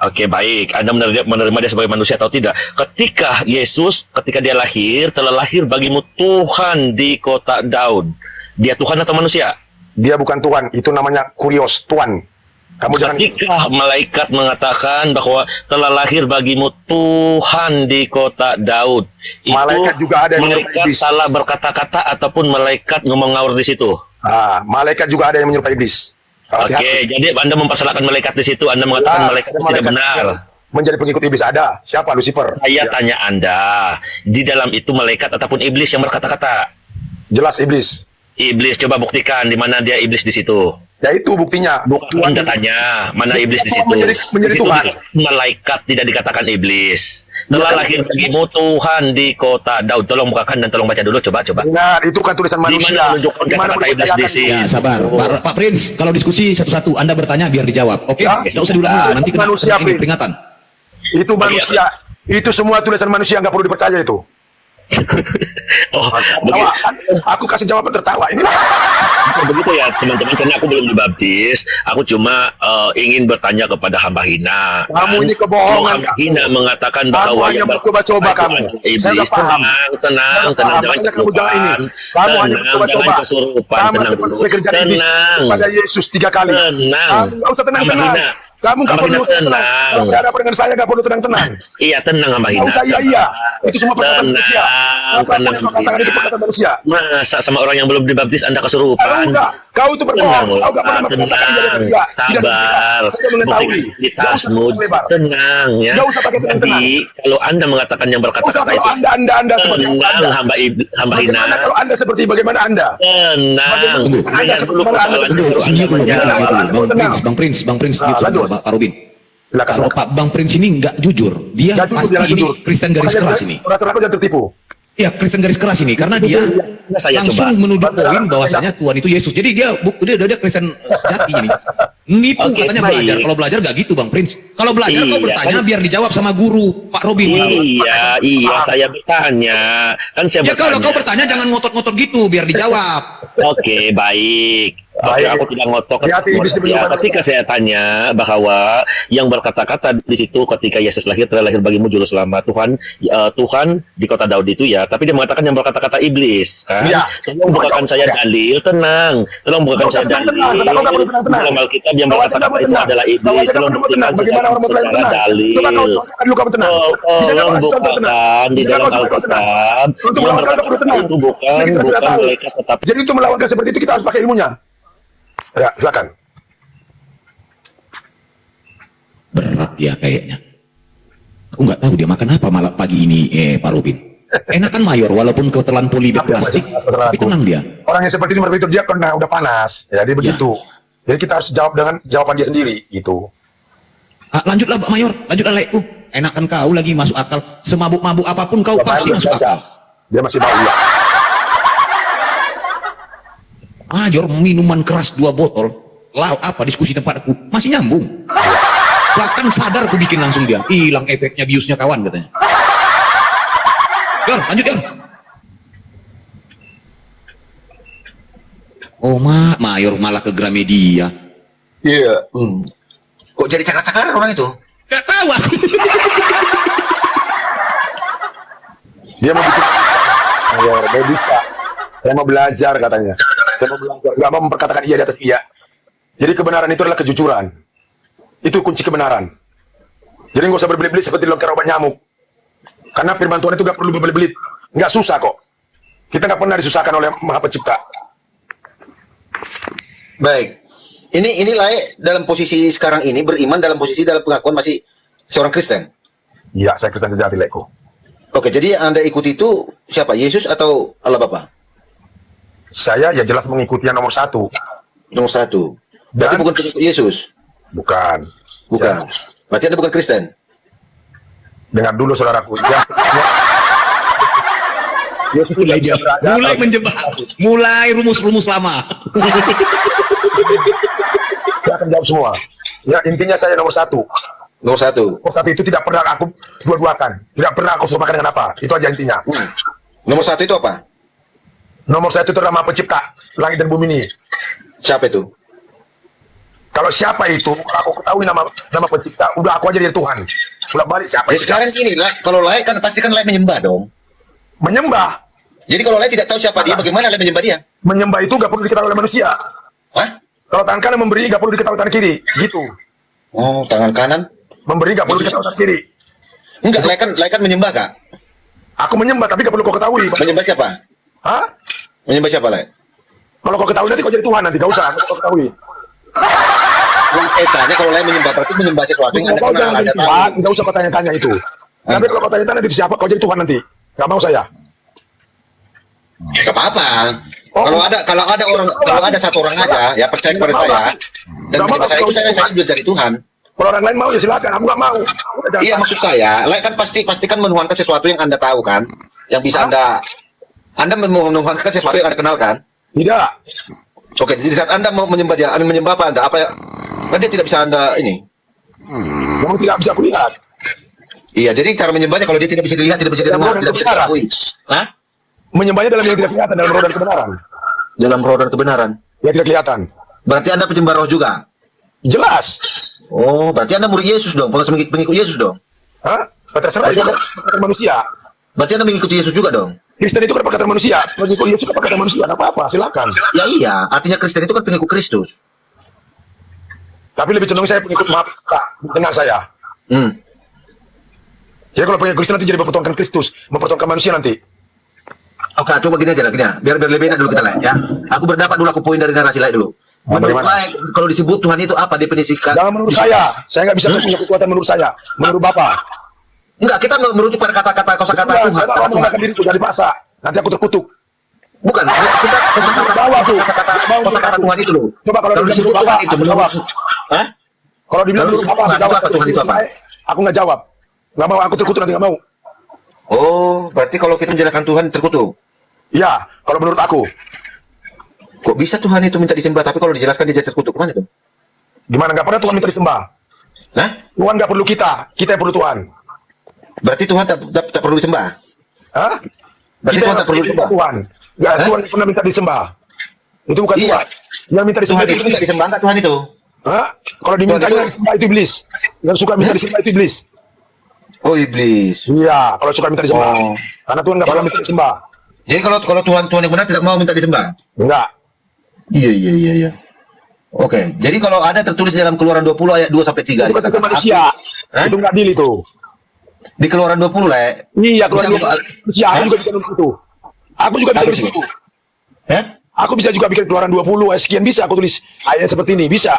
Oke, baik. Anda menerima dia sebagai manusia atau tidak? Ketika Yesus, ketika dia lahir, telah lahir bagimu Tuhan di kota Daud. Dia Tuhan atau manusia? Dia bukan Tuhan, itu namanya kurios, Tuhan. Kamu jangan Ketika malaikat mengatakan bahwa telah lahir bagimu Tuhan di kota Daud, itu Malaikat juga ada yang menyerupai malaikat iblis. salah berkata-kata ataupun malaikat ngomong ngawur di situ. malaikat juga ada yang menyerupai iblis. Oke, Hati-hati. jadi Anda mempersalahkan malaikat di situ. Anda mengatakan Ah, malaikat ada itu tidak benar. yang menjadi pengikut iblis ada. Siapa? Lucifer. Saya Ya, tanya Anda, di dalam itu malaikat ataupun iblis yang berkata-kata? jelas iblis. Iblis, coba buktikan di mana dia iblis di situ. Ya itu buktinya. Bukan Anda tanya mana iblis di situ. Menjadi Di situ Tuhan. malaikat tidak dikatakan iblis. Telah lahir bagimu Tuhan di kota Daud. Tolong bukakan dan tolong baca dulu, coba. Benar, itu kan tulisan Di manusia. mana menunjukkan Di mana kata-kata iblis di dipercayakan sini? Ya, sabar. Pak Prince, kalau diskusi satu-satu, Anda bertanya biar dijawab. Oke? Ya. Nggak usah diulang-ulang. Nanti kena Manusia, ini Prince. peringatan. Itu manusia. Itu semua tulisan manusia, nggak perlu dipercaya itu. Oh, Tawa, kan? Aku kasih jawaban tertawa. Ini begitu ya teman-teman, karena aku belum dibaptis, aku cuma ingin bertanya kepada hamba hina. Kamu ini Kalau kebohongan. hamba hina mengatakan Kamu bahwa hanya yang mencoba-coba kamu. Saya iblis, udah paham. tenang, Saya paham, makanya kamu jangan ini. Kamu hanya mencoba-coba. jangan kesurupan, Sama tenang seperti dulu. pekerjaan iblis Tenang, pada Yesus 3 kali. tenang. Kamu nggak usah tenang-tenang. Hamba hina. Kamu nggak Hamba perlu hina tenang. tenang. Kalau berhadapan dengan saya nggak perlu tenang-tenang. Iya, tenang hamba hina. Nggak usah iya. Itu semua perkataan manusia. Apa yang kau katakan itu perkataan manusia. Masa sama orang yang belum dibaptis Anda kesurupan? Enggak, kau itu berbohong. Kau nggak pernah mengatakan iya dan iya. Sabar. Saya mengetahui. Integritasmu tenang ya. Nggak usah pakai tenang-tenang. Jadi kalau Anda mengatakan yang Nggak usah berkata-kata kalau itu anda seperti tenang, anda. hamba hina. Bagaimana kalau anda seperti bagaimana anda? Tenang. Bagaimana Lihat dulu Anda persoalan seperti dulu. Senyum dulu, Anda Bang Prince, Nah, gitu, lanjut. Pak Robin. Silakan. Kalau Pak Bang Prince ini nggak jujur, dia Nggak jujur, pasti jangan ini jujur. Kristen garis Makanya keras ini. Orang-orang jangan tertipu. Ya, Kristen garis keras ini karena dia Saya langsung coba. menuduh poin bahwasanya Tuhan itu Yesus. Jadi dia dia Kristen sejati ini. Nipu Oke, katanya baik. belajar. Kalau belajar gak gitu Bang Prince. Kalau belajar kau Iya, bertanya kan? biar dijawab sama guru Pak Robin. Iya, saya bertanya. Kan saya Ya kalau bertanya. kau bertanya jangan ngotot-ngotot gitu biar dijawab. Oke, baik. Oke, Baik. aku tidak ngotot. Hati-hati, iblis di Ya, belakang. ketika saya tanya bahwa yang berkata-kata di situ ketika Yesus lahir terlahir bagimu juru selamat Tuhan di kota Daud itu ya, tapi dia mengatakan yang berkata-kata iblis kan. Iya. Tolong bukakan saya dalil, tenang. Tolong bukakan Nggak usah saya dalil. tenang-tenang, saudara, kau nggak perlu tenang-tenang. Dalam Alkitab yang Kau aja nggak berkata-kata mau itu tenang. adalah Kau iblis. aja nggak Tolong perlu buktikan tenang. Bagaimana orang mau secara tenang? dalil. Coba kau contohkan dulu kamu tenang. Bisa nggak Tolong kau contoh tenang? bukakan di Bisa nggak dalam kau sampai kau tenang? Alkitab Untuk yang melawan kau perlu berkata tenang. itu Ini kita sudah tahu. malaikat tetap. Jadi untuk melawankan seperti itu kita harus pakai ilmunya. Ya, silakan. Berat ya kayaknya. Aku nggak tahu dia makan apa malam pagi ini, Pak Robin. Enakan mayor walaupun kau telan polybag plastik, tapi tenang dia. Orang yang seperti ini berpikir dia karena udah panas. Ya, dia begitu. Jadi kita harus jawab dengan jawaban dia sendiri gitu. Lanjutlah Pak Mayor, lanjutlah lekku. Enakan kau lagi masuk akal. Semabuk-mabuk apapun kau pasti masuk akal. Dia masih bau ya. Mayor minuman keras 2 botol. Lah apa diskusi tempatku masih nyambung. Bahkan sadar aku bikin langsung dia. Hilang efeknya biusnya kawan katanya. Yor, lanjut Yor. Oh Mayor malah ke Gramedia. Iya. Kok jadi cakar-cakaran orang itu? Gak tahu aku. Dia mau bikin ayo, dia bisa. Saya mau belajar katanya. Saya mau belajar. Gak mau memperkatakan iya di atas iya. Jadi kebenaran itu adalah kejujuran. Itu kunci kebenaran. Jadi nggak usah berbelit-belit seperti longkar obat nyamuk. Karena firman Tuhan itu gak perlu berbelit-belit. Nggak susah kok. Kita nggak pernah disusahkan oleh Maha Pencipta. Baik. Ini Lae dalam posisi sekarang ini beriman dalam posisi dalam pengakuan masih seorang Kristen. Iya, saya Kristen sejati, Lekku. Oke, jadi yang Anda ikuti itu siapa? Yesus atau Allah Bapa? Saya ya jelas mengikuti yang nomor 1. Nomor 1. Berarti Dan- bukan pengikut Yesus. Bukan. Bukan. Ya, Berarti Anda bukan Kristen. dengar dulu saudaraku. Yesus tidak bisa berada Mulai kalau- menjebak. Mulai rumus-rumus lama. Dia akan jawab semua. Ya, intinya saya nomor 1. Nomor 1. Nomor 1 itu tidak pernah aku dua-duakan. Tidak pernah aku samakan dengan apa. Itu aja intinya. Nomor 1 itu apa? Nomor 1 itu adalah Maha Pencipta langit dan bumi ini. Siapa itu? Kalau siapa itu, kalau aku ketahui nama pencipta, udah aku aja jadi Tuhan. Udah balik siapa Ya itu? sekarang gini lah, kalau Lae kan pasti kan Lae menyembah dong. Menyembah. Jadi kalau Lae tidak tahu siapa dia, bagaimana Lae menyembah dia? Menyembah itu gak perlu diketahui oleh manusia. Hah? Kalau tangan kanan memberi, gak perlu diketahui tangan kiri. Gitu. Oh, tangan kanan? Memberi gak perlu diketahui tangan kiri. Enggak, Lae kan menyembah kak. Aku menyembah, tapi gak perlu kau ketahui. Menyembah siapa? Hah? Menyembah siapa Lae? Kalau kau ketahui nanti kau jadi Tuhan nanti. Gak usah, kau ketahui. Yang saya tanya kalau Lae menyembah berarti menyembah sesuatu yang Anda Kau kenal, jangan Anda jadi tahu. Tuhan, gak usah kau tanya-tanya itu. Tapi kalau kau tanya-tanya nanti siapa, kau jadi Tuhan nanti. Gak mau saya. Gak apa-apa. Oh. Kalau ada satu orang aja ya percaya kepada Nggak mau, saya Kak. dan Nggak mau, menyembah saya Kak. itu saya sudah jadi Tuhan. Kalau orang lain mau ya silakan, aku gak mau. Udah, jangan. Iya maksud saya, Lae kan pasti kan menuhankan sesuatu yang Anda tahu kan, yang bisa Anda menuhankan sesuatu yang Anda kenal kan. Tidak. Oke, jadi saat Anda mau menyembah dia, Anda menyembah apa Anda? Apa ya? Kan dia tidak bisa Anda ini. Memang tidak bisa aku lihat. Iya, jadi cara menyembahnya kalau dia tidak bisa dilihat, tidak bisa didengar, tidak bisa diketahui. Hah? Menyembahnya dalam yang tidak kelihatan, dalam roh dan kebenaran. Dalam roh dan kebenaran. Yang tidak kelihatan. Berarti Anda penyembah roh juga? Jelas. Oh, berarti Anda murid Yesus dong, pengikut Yesus dong. Hah? Terserah, itu perkataan manusia. Berarti Anda mengikuti Yesus juga dong? Kristen itu kan perkataan manusia. Pengikut Yesus kan perkataan manusia. Nggak apa-apa, silakan. Ya iya, artinya Kristen itu kan pengikut Kristus. Tapi lebih cenderung saya pengikut maaf, dengar saya. Jadi kalau pengikut Kristen nanti jadi mempertuhankan Kristus, mempertuhankan manusia nanti. Oke, coba gini aja lah, gini ya. Biar lebih enak dulu kita lah ya. Aku berdapat dulu, aku poin dari narasi lain dulu. Menurut bagaimana? Lai, kalau disebut Tuhan itu apa definisi? Jangan menurut saya nggak bisa punya kekuatan menurut saya. Menurut Bapak. Enggak, kita merujuk pada kata-kata kosakata Bukan, Tuhan. saya tak mau menggunakan diriku dari paksa. Nanti aku terkutuk. Bukan, kita kosakata Tuhan itu loh. Coba kalau disebut dibilang Tuhan Bapak, itu aku menurut. jawab. Hah? Kalau dibilang Kalau menurut disebut Bapak, Tuhan aku itu jawab. apa? Tuhan itu apa? Aku nggak jawab. Nggak mau, aku terkutuk nanti nggak mau. Oh, berarti kalau kita menjelaskan Tuhan terkutuk. Iya, kalau menurut aku. Kok bisa Tuhan itu minta disembah, tapi kalau dijelaskan dia jadi terkutuk, kemana itu? Gimana nggak pernah Tuhan minta disembah? Nah, Tuhan nggak perlu kita yang perlu Tuhan. berarti Tuhan tak perlu disembah. Hah? Berarti Kita Tuhan yang tak perlu disembah. Tuhan. Nggak, Hah? Tuhan pernah minta disembah. Itu bukan Iya. Tuhan. Yang minta disembah Tuhan itu minta disembah nggak Tuhan itu? Hah? Kalau dimintanya disembah itu iblis. Yang suka minta disembah itu iblis. Oh, iblis. Iya, kalau suka minta disembah. Oh. Karena Tuhan nggak pernah minta disembah. Jadi kalau Tuhan yang benar tidak mau minta disembah. Enggak. Iya. Oke, jadi kalau ada tertulis dalam Keluaran 20 ayat 2 sampai 3. Itu kata manusia. Hah? Itu nggak adil itu. Di Keluaran 20 lah. Iya, kalau Bisa- manusia, aku juga bisa nulis itu. Aku juga bisa Apa nulis itu? itu. Hah? Aku bisa juga bikin Keluaran 20 ayat sekian, bisa aku tulis ayat seperti ini, bisa.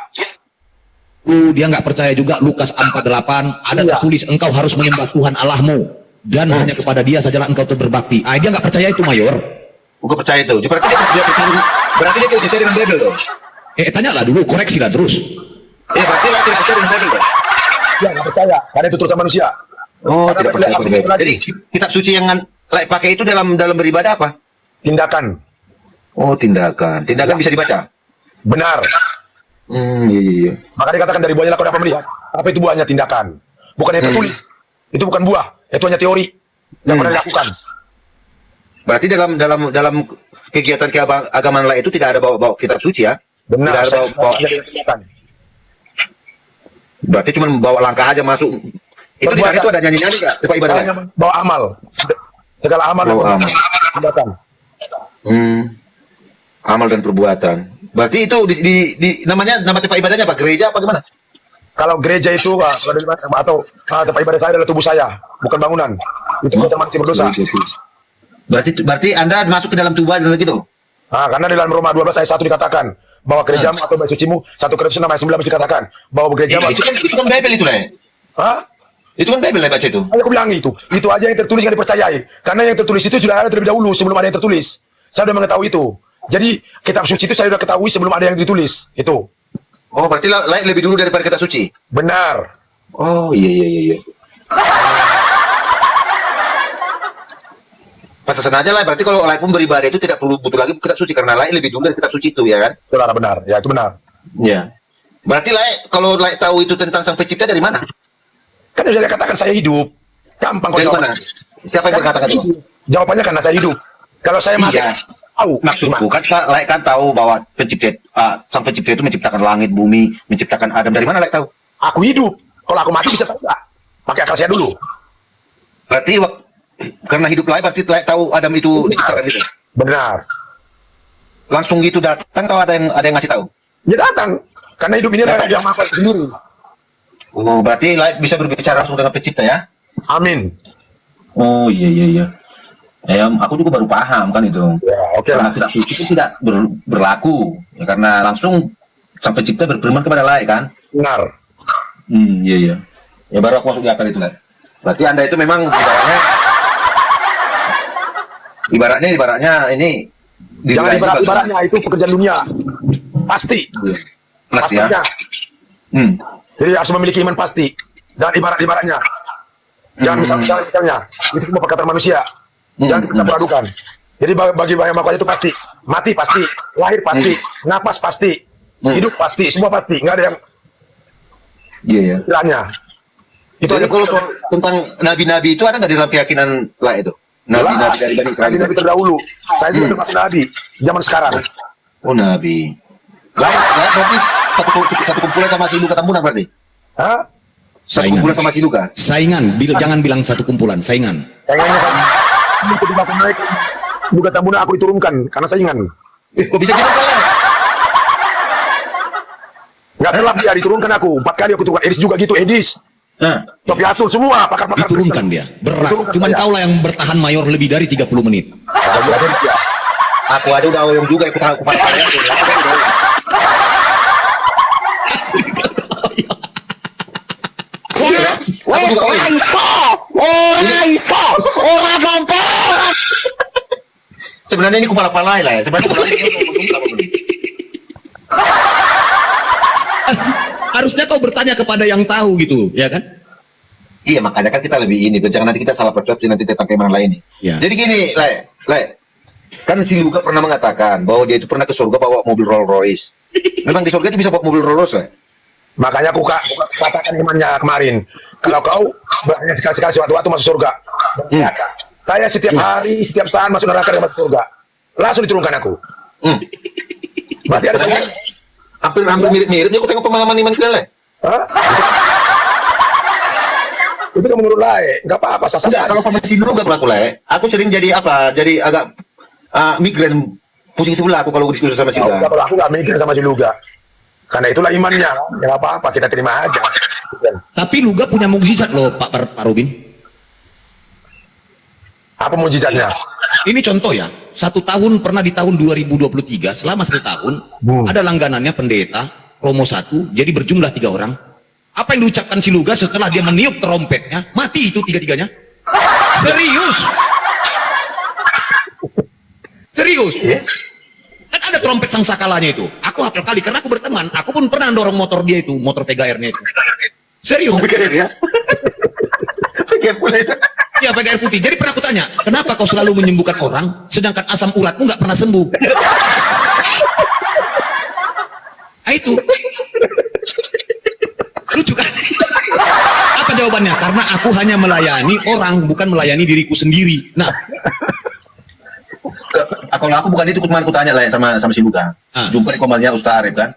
Dia nggak percaya juga Lukas 48 ada Iya. tertulis engkau harus menyembah Tuhan Allahmu dan hanya kepada dia sajalah engkau berbakti. Dia nggak percaya itu, Mayor. Gue percaya itu. Berarti dia tidak percaya dengan Bible dong. Tanyalah dulu, koreksilah terus. Berarti dia tidak percaya dengan Bible dong. Ya, nggak percaya, karena itu tulisan manusia. Oh, Karena tidak percaya asli dengan Bible. lagi. Jadi kitab suci yang pakai itu dalam beribadah apa? Tindakan, Oh, tindakan. Tindakan bisa dibaca. benar. Iya. Maka dikatakan dari buahnya lah kau dapat melihat. Apa itu buahnya? Tindakan. Bukan yang tertulis. Itu bukan buah, itu hanya teori yang pernah dilakukan. Berarti dalam kegiatan keagamaan lain itu tidak ada bawa kitab suci ya? Benar, Tidak ada saya bawa. hanya tindakan. Berarti cuma bawa langkah aja masuk. Itu di sana itu ada nyanyi-nyanyi nggak? Tempat ibadah. Hanya bawa amal. Segala amal dan Bawa perbuatan. Tindakan. Amal dan perbuatan. Berarti itu nama tempat ibadahnya apa? Gereja apa gimana? Kalau gereja itu kalau dari mana atau tempat ibadah saya adalah tubuh saya, bukan bangunan. Itu buatan manusia berdosa. Berarti Anda masuk ke dalam tubuh dan gitu. Karena di dalam Roma 12 ayat 1 dikatakan bahwa gerejamu atau bait sucimu 1 Korintus 6 ayat 9 mesti dikatakan bahwa gerejamu. Itu kan Bible itu lah. Hah? Itu kan Bible lah baca itu. Aku bilang itu. Itu aja yang tertulis yang dipercayai. Karena yang tertulis itu sudah ada terlebih dahulu sebelum ada yang tertulis. Saya sudah mengetahui itu. Jadi kitab suci itu saya sudah ketahui sebelum ada yang ditulis. Itu. Oh, berarti lain lebih dulu daripada kitab suci. Benar. Oh, iya. Pantesan aja lah, berarti kalau lain pun beribadah itu tidak perlu butuh lagi kitab suci karena lain lebih dulu dari kitab suci itu ya kan? Benar, benar. Ya, itu benar. Iya. Berarti lain kalau lain tahu itu tentang sang pencipta dari mana? Kan sudah dikatakan saya hidup. Gampang Dari kalau mana? Siapa yang berkatakan itu? Jawabannya karena saya hidup. Kalau saya mati, Iya. tahu. Maksudku kan lain kan tahu bahwa sang pencipta itu menciptakan langit, bumi, menciptakan Adam. Dari mana lain tahu? Aku hidup. Kalau aku mati bisa tahu nggak? Pakai akal saya dulu. Berarti karena hidup lain berarti lain tahu Adam itu diciptakan gitu. Benar. Langsung gitu datang atau ada yang ngasih tahu? Ya datang. Karena hidup ini adalah yang maha sendiri. Oh, berarti lain bisa berbicara langsung dengan pencipta ya? Amin. Oh, iya. Aku juga baru paham kan itu. Ya, oke Karena lah. kitab suci itu tidak berlaku. Ya, karena langsung sang pencipta berfirman kepada lain kan? Benar. Iya. Ya baru aku masuk di akal itu lah. Berarti Anda itu memang ibaratnya ini Jangan ibaratnya itu pekerjaan dunia. Pasti. Pasti ya. Pastinya. Jadi harus memiliki iman pasti. Dan ibaratnya. Jangan misalnya. Itu semua perkataan manusia. Jangan kita peradukan. Jadi bagi banyak makhluk itu pasti. Mati pasti. Lahir pasti. Napas pasti. Hidup pasti. Semua pasti. Nggak ada yang Iya. istilahnya. Itu Jadi aja kalau tentang nabi-nabi itu ada nggak di dalam keyakinan lah itu? Nabi dari Bani Israel. Nabi terdahulu. Saya juga termasuk Nabi zaman sekarang. Oh Nabi. Baik, ya, berarti satu kumpulan sama si Luka Tambunan berarti? Hah? Satu Saingan. kumpulan sama si Luka? Saingan, jangan bilang satu kumpulan, saingan. Saingannya saya. Ketika aku naik, juga Tambuna aku diturunkan karena saingan. Kok bisa gitu kan? Nggak telat dia diturunkan aku. 4 kali aku turunkan. Edis juga gitu, Edis. Nah, Sofiatul semua pakar-pakar Diturunkan Kristen. dia, berat. Diturunkan Cuman saya. kaulah yang bertahan mayor lebih dari 30 menit. aku aja udah oyong juga ikut aku pada kalian. Aku juga oyong. Sebenarnya ini kupala-palai lah ya. Sebenarnya Harusnya kau bertanya kepada yang tahu gitu, ya kan? iya, makanya kan kita lebih ini, jangan nanti kita salah persepsi nanti tentang keimanan lain nih. Ya. Jadi gini, Lai, kan si Luka pernah mengatakan bahwa dia itu pernah ke surga bawa mobil Rolls Royce. Memang di surga itu bisa bawa mobil Rolls Royce, Lai? Makanya aku katakan imannya kemarin. Kalau kau banyak sekali-sekali waktu masuk surga. Saya setiap hari, setiap saat masuk neraka dan masuk surga. Langsung diturunkan aku. Berarti ada saya. Hampir mirip-mirip, aku tengok pemahaman iman kalian, Lai. Hah? Itu kan menurut Lai, nggak apa-apa, sah-sah Enggak, saja. kalau sama si Luka aku Lai, aku sering jadi apa? Jadi agak migrain, pusing sebelah aku kalau diskusi sama si Luka. Kalau aku nggak mikir sama Juluga. Karena itulah imannya, ya nggak apa-apa, kita terima aja. Tapi Luga punya mukjizat loh, Pak Robin. Apa mujizatnya? Ini contoh ya, 1 tahun pernah di tahun 2023, selama 1 tahun, ada langganannya pendeta, Romo 1, jadi berjumlah 3 orang. Apa yang diucapkan si Luga setelah dia meniup trompetnya, mati itu 3-3-nya. Serius. Serius. Kan ada trompet sangsakalanya itu. Aku hafal kali, karena aku berteman, aku pun pernah dorong motor dia itu, motor PGR-nya itu. Serius. Pikir ya? Pikir pula itu. Ya, pakai air putih. Jadi pernah aku tanya, kenapa kau selalu menyembuhkan orang, sedangkan asam uratmu nggak pernah sembuh? Ah, itu. Lucu kan? Apa jawabannya? Karena aku hanya melayani orang, bukan melayani diriku sendiri. Nah, Kalau aku bukan itu, kemarin aku tanya lah ya sama si Luka. Jumpa di komalnya Ustaz Arif kan.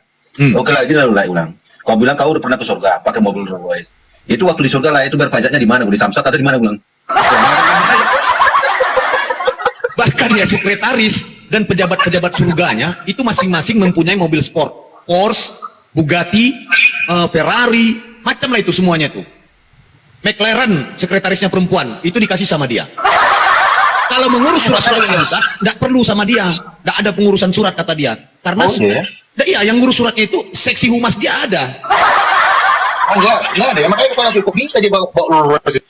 Oke lah, gini lah ulang. Kau bilang kau udah pernah ke surga, pakai mobil Rolls Royce. Itu waktu di surga lah, itu bayar pajaknya di mana? Di Samsat atau di mana ulang? bahkan ya sekretaris dan pejabat-pejabat surganya itu masing-masing mempunyai mobil sport, Porsche, Bugatti, Ferrari, macam lah itu semuanya tuh. McLaren, sekretarisnya perempuan, itu dikasih sama dia. Kalau mengurus surat-surat Samsat, tidak perlu sama dia, tidak ada pengurusan surat kata dia. Karena iya, yang ngurus suratnya itu seksi humas dia ada. Enggak ada ya, makanya kalau kok bisa dia bawa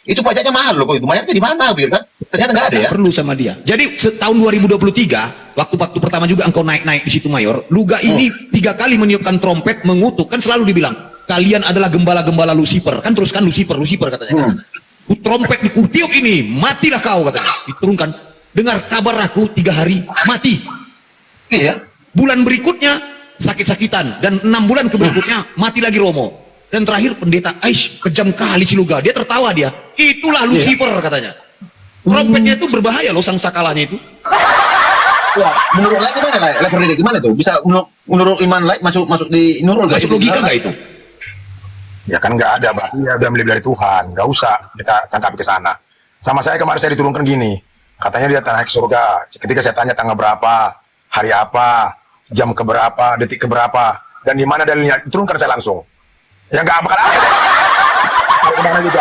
itu pajaknya mahal loh, kok itu bayarnya di mana Bir kan? Ternyata enggak ada ya. Perlu sama dia. Jadi tahun 2023, waktu pertama juga engkau naik di situ Mayor, Luga ini 3 kali meniupkan trompet mengutuk, kan selalu dibilang, kalian adalah gembala-gembala Lucifer, kan teruskan Lucifer katanya. Trompet dikutiup ini, matilah kau katanya. Diturunkan. Dengar kabar aku 3 hari mati. Iya. Bulan berikutnya sakit-sakitan dan 6 bulan berikutnya mati lagi Romo. Dan terakhir pendeta Aish, kejam kali si Luga, dia tertawa dia. Itulah Lucifer katanya. Trompetnya itu berbahaya loh sangsakalanya itu. Wah, menurut Lai gimana Lai? Lai Perdede gimana tuh? Bisa menurut iman Lai masuk di Nurul gak? Masuk logika nggak itu? Ya kan nggak ada, berarti ya udah beli dari Tuhan, nggak usah kita tangkapi ke sana. Sama saya kemarin saya diturunkan gini, katanya dia naik ke surga. Ketika saya tanya tanggal berapa, hari apa, jam keberapa, detik keberapa, dan di mana dalilnya, diturunkan saya langsung. Ya nggak bakal ada. Kemana juga.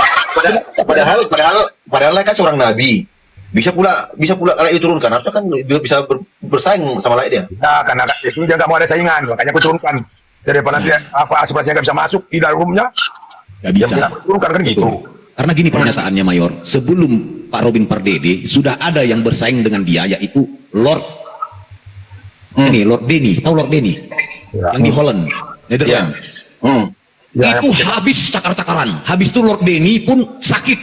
Padahal Lai kan seorang nabi. Bisa pula Lai diturunkan. Harusnya kan dia bisa bersaing sama Lai dia. Nah, karena itu dia nggak mau ada saingan, makanya aku turunkan. Jadi nanti apa aspirasinya nggak bisa masuk di dalamnya, Nggak bisa. dia turunkan kan gitu. Karena gini pernyataannya Mayor, sebelum Pak Robin Pardede sudah ada yang bersaing dengan dia, yaitu Lord ini Lord Denny, tahu Lord Denny? Ya. Yang di Holland, Netherlands. Ya, Itu habis cakar-cakaran. Habis itu Lord Denny pun sakit.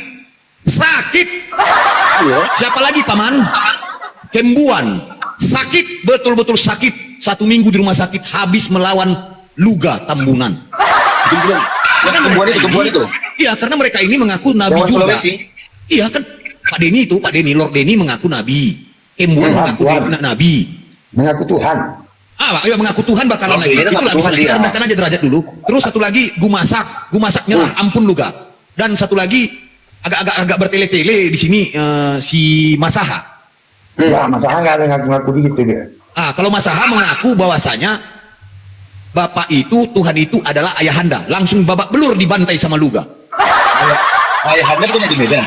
Siapa lagi paman? Kembuan. Sakit, betul-betul sakit. 1 minggu di rumah sakit habis melawan Luga Tambunan. Kembuan itu. Iya, karena mereka ini mengaku nabi Orang juga. Sulawesi. Iya kan, Pak Denny, Lord Denny mengaku nabi. Kembuan mengaku nabi. Mengaku Tuhan. Ayo mengaku Tuhan bakalan Lord naik. Denny Itulah mengaku bisa Tuhan kita dia. rendahkan aja derajat dulu. Terus satu lagi Gumasak nyerah, ampun lu ga. Dan satu lagi agak bertele-tele di sini si Masaha. Wah, masalah nggak ada ngaku-ngaku begitu dia. Kalau Masaha mengaku bahwasanya Bapak itu, Tuhan itu adalah ayahanda. Langsung babak belur dibantai sama Luga. Ayahanda punya di Medan.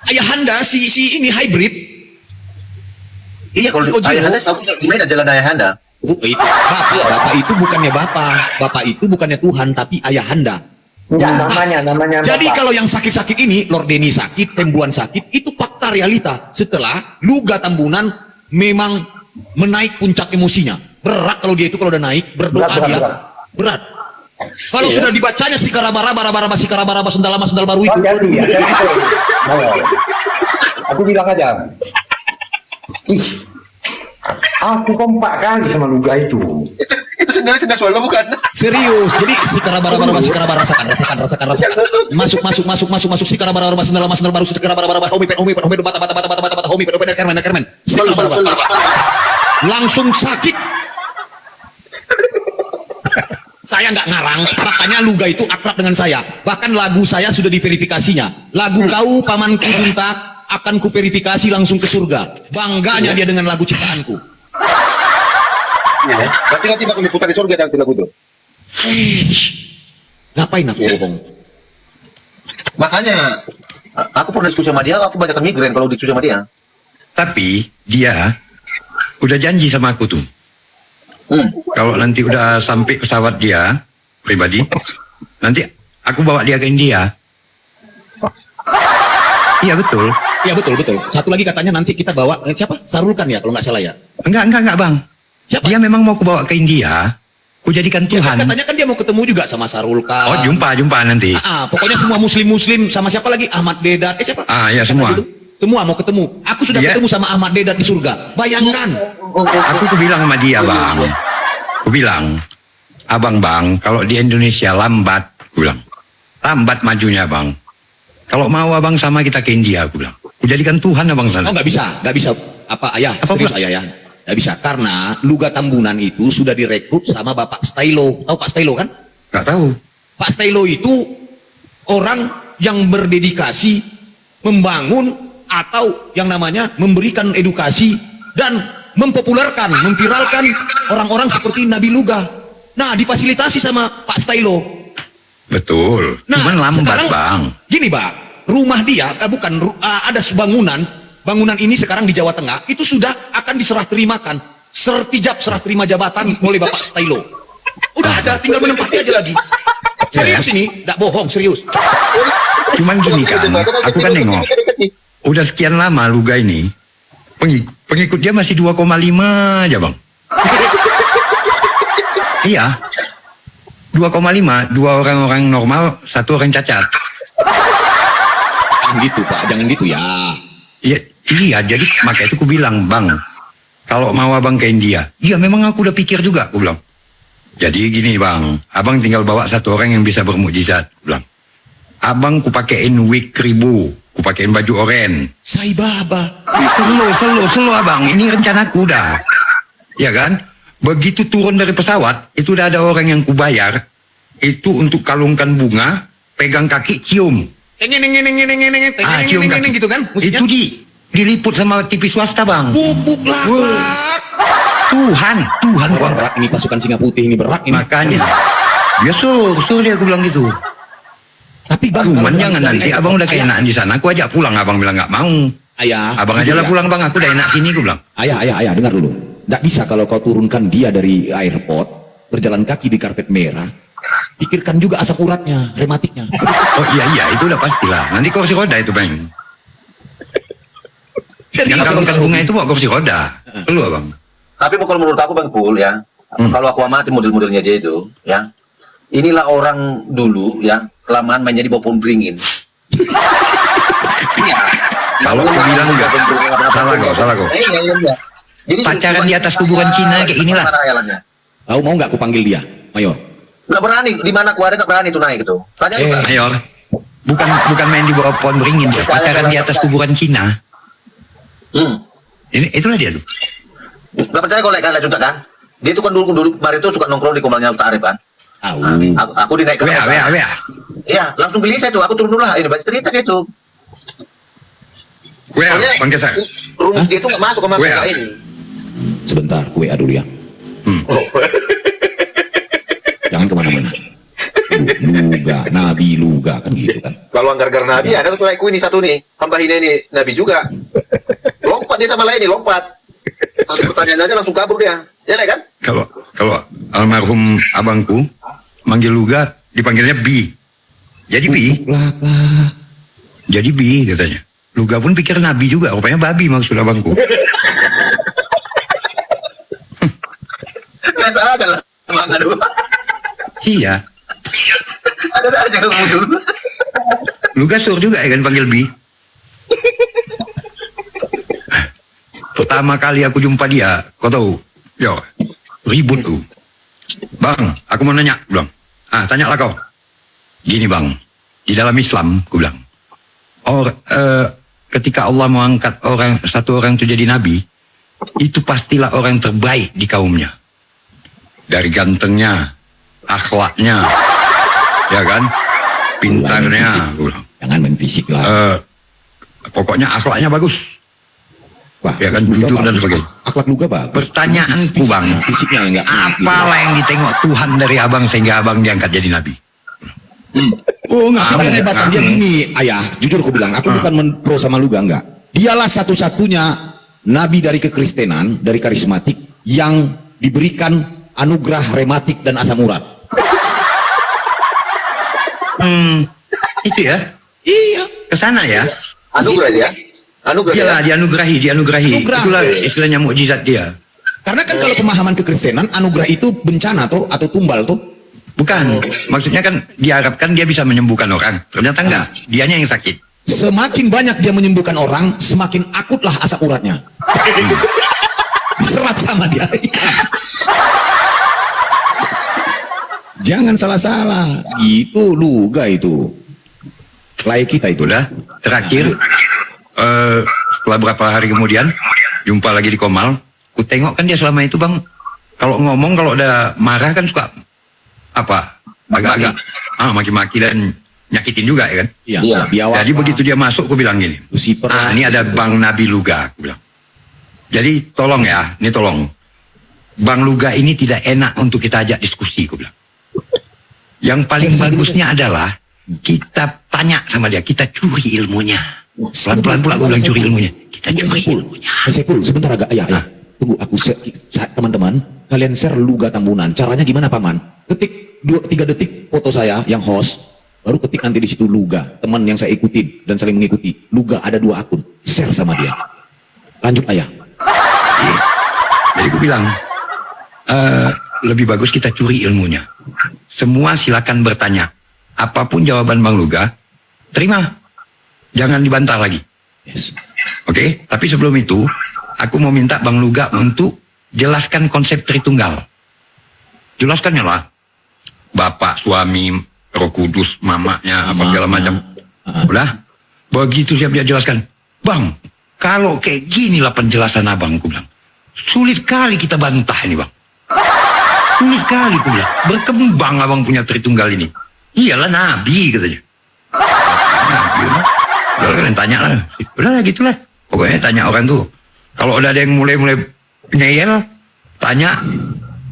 Ayahanda si ini hybrid. Iya, kalau Ojo. ayahanda tahu di Medan jalan ayahanda. Itu Bapak itu bukannya Bapak. Bapak itu bukannya Tuhan, tapi ayahanda. Enggak, namanya Jadi Bapak. kalau yang sakit-sakit ini, Lord Denny sakit, Tembuan sakit, itu fakta realita. Setelah Luga Tambunan memang menaik puncak emosinya. Berat kalau dia itu kalau udah naik, berdoa Berat. dia. Berat. Kalau sudah dibacanya si Karabaraba sendal baru itu. Hati-hati ya. Aku bilang aja. Ih, aku kompak kali sama Luga itu. Itu sendal suara bukan? Serius. Jadi si Karabaraba rasakan. Masuk si Karabaraba sendal baru si Karabaraba homie bata homie Kermen. Si Karabaraba. Langsung sakit. Saya nggak ngarang, makanya Luga itu akrab dengan saya. Bahkan lagu saya sudah diverifikasinya. Lagu kau pamanku Junta akan kuverifikasi langsung ke surga. Bangganya dia dengan lagu ciptaanku. Iya. Berarti nanti bakal diputar di surga nanti lagu itu. Ngapain aku bohong? Makanya aku pernah diskusi sama dia, aku banyak migrain kalau diskusi sama dia. Tapi dia udah janji sama aku tuh. Kalau nanti udah sampai pesawat dia pribadi, nanti aku bawa dia ke India. Iya betul. Iya betul. Satu lagi katanya nanti kita bawa siapa? Sarulkan ya kalau nggak salah ya. Enggak bang. Siapa? Dia memang mau aku bawa ke India. Ku jadikan Ya, Tuhan. katanya kan dia mau ketemu juga sama Sarulkan. Oh jumpa nanti. Pokoknya semua muslim sama siapa lagi? Ahmad Dedat. Siapa? Ya semua. Gitu. Semua mau ketemu. Aku sudah Dia- ketemu sama Ahmad Dedat di surga. Bayangkan. Aku bilang sama dia bang. Aku bilang, abang bang, kalau di Indonesia lambat, aku bilang, lambat majunya bang. Kalau mau abang sama kita ke India, aku bilang, aku jadikan Tuhan abang Oh sana. nggak bisa. Apa ayah? Apa Serius pula? ayah ya? Nggak bisa karena Luga Tambunan itu sudah direkrut sama Bapak Stailo. Tahu Pak Stailo kan? Gak tahu. Pak Stailo itu orang yang berdedikasi membangun atau yang namanya memberikan edukasi dan mempopulerkan, memviralkan orang-orang seperti Nabi Luga. Nah, difasilitasi sama Pak Stailo. Betul. Nah, Cuman lambat sekarang, bang. Gini Bang, rumah dia, ada bangunan ini sekarang di Jawa Tengah, itu sudah akan diserah terimakan. Serah terima jabatan oleh Bapak Stailo. Udah ada, tinggal menempati aja lagi. Serius ini, nggak bohong, serius. Cuman gini kan, aku kan nengok. Udah sekian lama Luga ini, pengikut dia masih 2,5 aja bang. Iya. 2,5, 2 orang-orang normal, 1 orang cacat. Jangan gitu Pak, jangan gitu ya. Iya, jadi makanya itu aku bilang, bang, kalau mau abang ke India, iya memang aku udah pikir juga, aku bilang. Jadi gini bang, abang tinggal bawa 1 orang yang bisa bermukjizat, aku bilang. Abang ku pakein wig ribu, ku pakein baju oren. Sai Baba. Selo abang, ini rencanaku udah. Ya kan? Begitu turun dari pesawat, itu udah ada orang yang ku bayar, itu untuk kalungkan bunga, pegang kaki, cium. Cium kaki. Gitu kan? Musiknya? Itu diliput sama TV swasta bang. Bubuk laklak. Tuhan bang. Berat ini pasukan singa putih ini berat ini. Makanya, ya suruh dia aku bilang gitu. Tapi bang, Cuman jangan nanti abang udah keenakan di sana, aku ajak pulang, abang bilang nggak mau. Ayah, Abang aja lah pulang bang, aku udah enak sini, aku bilang. Ayah, dengar dulu. Nggak bisa kalau kau turunkan dia dari airport, berjalan kaki di karpet merah, pikirkan juga asap uratnya, rematiknya. Oh iya, itu udah pastilah. Nanti kursi roda itu bang. Yang kalungkan bunga itu bawa kursi roda. Perlu abang. Tapi kalau menurut aku Bang Pul ya, kalau aku amati model-modelnya dia itu, ya, inilah orang dulu ya, kelamaan main jadi bawa pohon beringin. Iya. Kalau aku bilang enggak, salah kau. Iya. Jadi Pacaran di atas kuburan Cina kayak inilah. Tahu mau nggak aku panggil dia, Mayor? Nggak berani, di mana aku ada nggak berani itu naik itu. Tanya juga. Mayor, bukan main di bawah pohon beringin, dia pacaran di atas kuburan Cina. Itulah dia tuh. Gak percaya kalau naik juga kan? Dia itu kan dulu kemarin itu suka nongkrong di Komalnya Utara kan? Aku dinaikkan. WA. Iya, langsung beli saya tuh. Aku turun dulu lah. Ini baca cerita dia tuh. WA, Bang Keser. Rumus dia itu nggak masuk sama WA. ini. Sebentar, gue dulu ya. Jangan kemana-mana. Luga, Nabi Luga kan gitu kan. Kalau gara-gara Nabi ada tuh laiku ini satu nih. Hamba ini Nabi juga. Lompat dia sama lain nih, lompat. Satu pertanyaan aja langsung kabur dia. Ya lah kan? Kalau almarhum abangku manggil Luga dipanggilnya Bi. Jadi Bi. Jadi Bi katanya. Luga pun pikir Nabi juga, rupanya babi maksud abangku. Biasa aja lah. Mana dulu? Iya. Ada aja muncul. Luga sur juga ya kan panggil Bi. Pertama kali aku jumpa dia, kau tahu, yo, ribut tuh. Bang, aku mau nanya, bilang. Tanyalah kau. Gini bang, di dalam Islam, aku bilang, ketika Allah mengangkat satu orang itu jadi nabi, itu pastilah orang terbaik di kaumnya. Dari gantengnya, akhlaknya, ya kan, pintarnya, aku bilang. Jangan main fisik lah. Pokoknya akhlaknya bagus. Wah, Ya kan, Luga jujur dan bagus. sebagainya. Akhlak Luga bagus. Pertanyaanku bang, Fisiknya enggak. apalah yang ditengok Tuhan dari abang sehingga abang diangkat jadi nabi? Oh Karena hebatan dia gini, ayah, jujur aku bilang, aku bukan pro sama Luga, enggak. Dialah satu-satunya nabi dari kekristenan, dari karismatik, yang diberikan anugerah rematik dan asam urat. Itu ya? Iya. Kesana ya? Anugerah dia. Anugerah dia. Iyalah dianugerahi. Anugerah. Itulah istilahnya mukjizat dia. Karena kan kalau pemahaman kekristenan, anugerah itu bencana tuh atau tumbal tuh. Bukan, maksudnya kan diharapkan dia bisa menyembuhkan orang. Ternyata enggak, dianya yang sakit. Semakin banyak dia menyembuhkan orang, semakin akutlah asam uratnya. Diserap sama dia. Jangan salah-salah. Gitu Luga itu. Layak kita itu. Udah, terakhir setelah berapa hari kemudian jumpa lagi di Komal, ku tengok kan dia selama itu bang, kalau ngomong kalau udah marah kan suka agak-agak maki-maki dan nyakitin juga ya kan. Iya. Biawak. Jadi begitu dia masuk ku bilang gini, Lucifer. ini ada Bang Nabi Luga, aku bilang. Jadi tolong ya, ini tolong, Bang Luga ini tidak enak untuk kita ajak diskusi, aku bilang. Yang paling bagusnya adalah kita tanya sama dia, kita curi ilmunya. Pelan-pelan pula gue bilang curi ilmunya. Kita curi ilmunya. Sepul, sebentar agak ayah. Tunggu aku teman-teman, kalian share Luga Tambunan. Caranya gimana paman? Ketik 2-3 detik foto saya yang host, baru ketik nanti di situ Luga, teman yang saya ikutin dan saling mengikuti. Luga ada 2 akun, share sama dia. Lanjut ayah. Jadi gue bilang lebih bagus kita curi ilmunya. Semua silakan bertanya. Apapun jawaban Bang Luga, terima. Jangan dibantah lagi. Yes. Oke, tapi sebelum itu, aku mau minta Bang Luga untuk jelaskan konsep Tritunggal. Jelaskannya lah. Bapak, suami, Roh Kudus, mamanya, apa segala macam. Udah? Begitu siap dia jelaskan. Bang, kalau kayak gini lah penjelasan abang, aku bilang. Sulit kali kita bantah ini bang. Sulit kali, aku bilang. Berkembang abang punya Tritunggal ini. Iyalah Nabi, katanya. Ya kalian tanya lah. Udah gitulah. Pokoknya tanya orang tuh. Kalau udah ada yang mulai ngeyel, tanya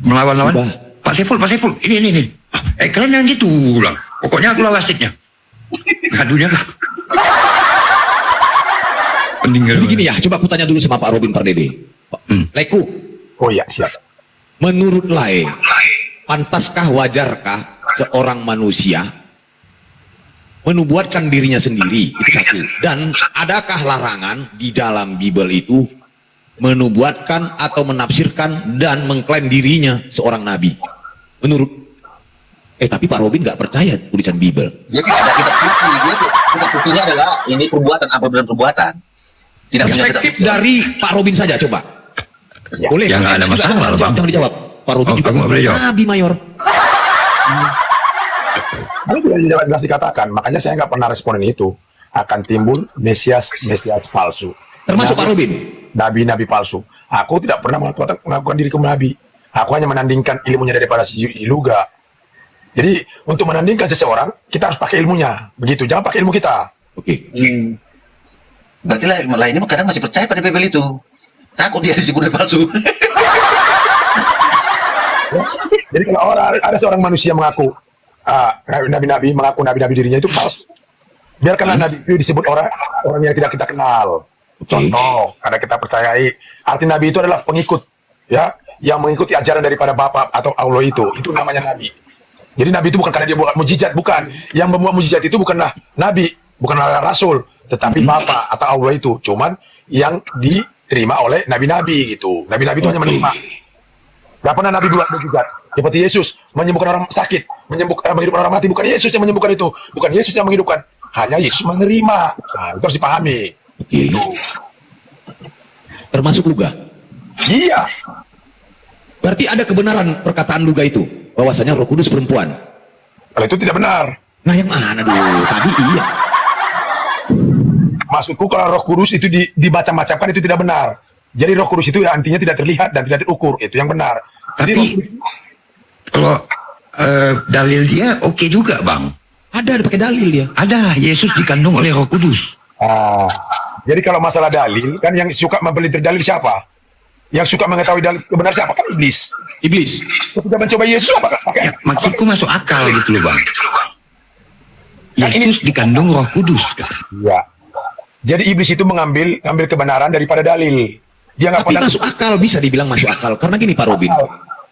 melawan-lawan. Pak Saiful, ini. Kalian yang gitu ulang. Pokoknya aku lah wasitnya. Ngadunya kan. Jadi gini ya, coba aku tanya dulu sama Pak Robin Pardede. Laiku, Oh iya, siap. menurut Lai, pantaskah wajarkah seorang manusia menubuatkan dirinya sendiri? Itu satu. Dan adakah larangan di dalam Bible itu menubuatkan atau menafsirkan dan mengklaim dirinya seorang nabi? Menurut tapi Pak Robin nggak percaya tulisan Bible. Dia tidak ada kitab suci. Kitab sucinya adalah ini perbuatan apa benar perbuatan. Tidak punya kitab Perspektif suci. dari Pak Robin saja coba. Boleh. Ya, nggak ada masalah, Bang. Jangan dijawab. Pak Robin Oh, juga aku nggak boleh jawab. Nabi Mayor. Itu jelas dikatakan, makanya saya nggak pernah responin itu. Akan timbul Mesias palsu. Termasuk Pak Robin. Nabi-nabi palsu. Aku tidak pernah mengakukan diriku nabi. Aku hanya menandingkan ilmunya daripada si Luga. Jadi untuk menandingkan seseorang, kita harus pakai ilmunya. Begitu, jangan pakai ilmu kita. Oke. Berarti lah ini kadang masih percaya pada Bible itu. Takut dia disebut palsu. Ya. Jadi kalau ada seorang manusia mengaku nabi-nabi, mengaku nabi-nabi dirinya itu palsu. Biarkanlah nabi itu disebut orang yang tidak kita kenal. Contoh, karena kita percayai arti nabi itu adalah pengikut, ya, yang mengikuti ajaran daripada Bapa atau Allah itu namanya nabi. Jadi nabi itu bukan karena dia buat mujizat, bukan. Yang membuat mujizat itu bukanlah nabi, bukanlah rasul, tetapi Bapa atau Allah itu. Cuman yang diterima oleh nabi-nabi gitu. Nabi-nabi itu hanya menerima. Gak pernah nabi buat mujizat. Seperti Yesus menyembuhkan orang sakit, menghidupkan orang mati, bukan Yesus yang menyembuhkan itu, bukan Yesus yang menghidupkan. Hanya Yesus menerima. Nah, itu harus dipahami. Oke. Termasuk Luga. Iya. Berarti ada kebenaran perkataan Luga itu, bahwasanya Roh Kudus perempuan. Kalau itu tidak benar. Nah, yang mana dulu? Tadi iya. Maksudku kalau Roh Kudus itu dibaca-bacakan itu tidak benar. Jadi Roh Kudus itu artinya tidak terlihat dan tidak terukur. Itu yang benar. Jadi Tapi kalau dalil dia oke juga, Bang. Ada pakai dalil ya. Ada, Yesus dikandung oleh Roh Kudus. Jadi kalau masalah dalil, kan yang suka membeli dalil siapa? Yang suka mengetahui dalil kebenaran siapa? Kan iblis. Iblis. Ketika mencoba Yesus apa? Pakai Ya, maksudku masuk akal gitu loh, Bang. Yesus dikandung Roh Kudus. Iya. Jadi iblis itu ngambil kebenaran daripada dalil. Dia nggak Tapi pernah masuk akal, bisa dibilang masuk akal. Karena gini Pak Robin.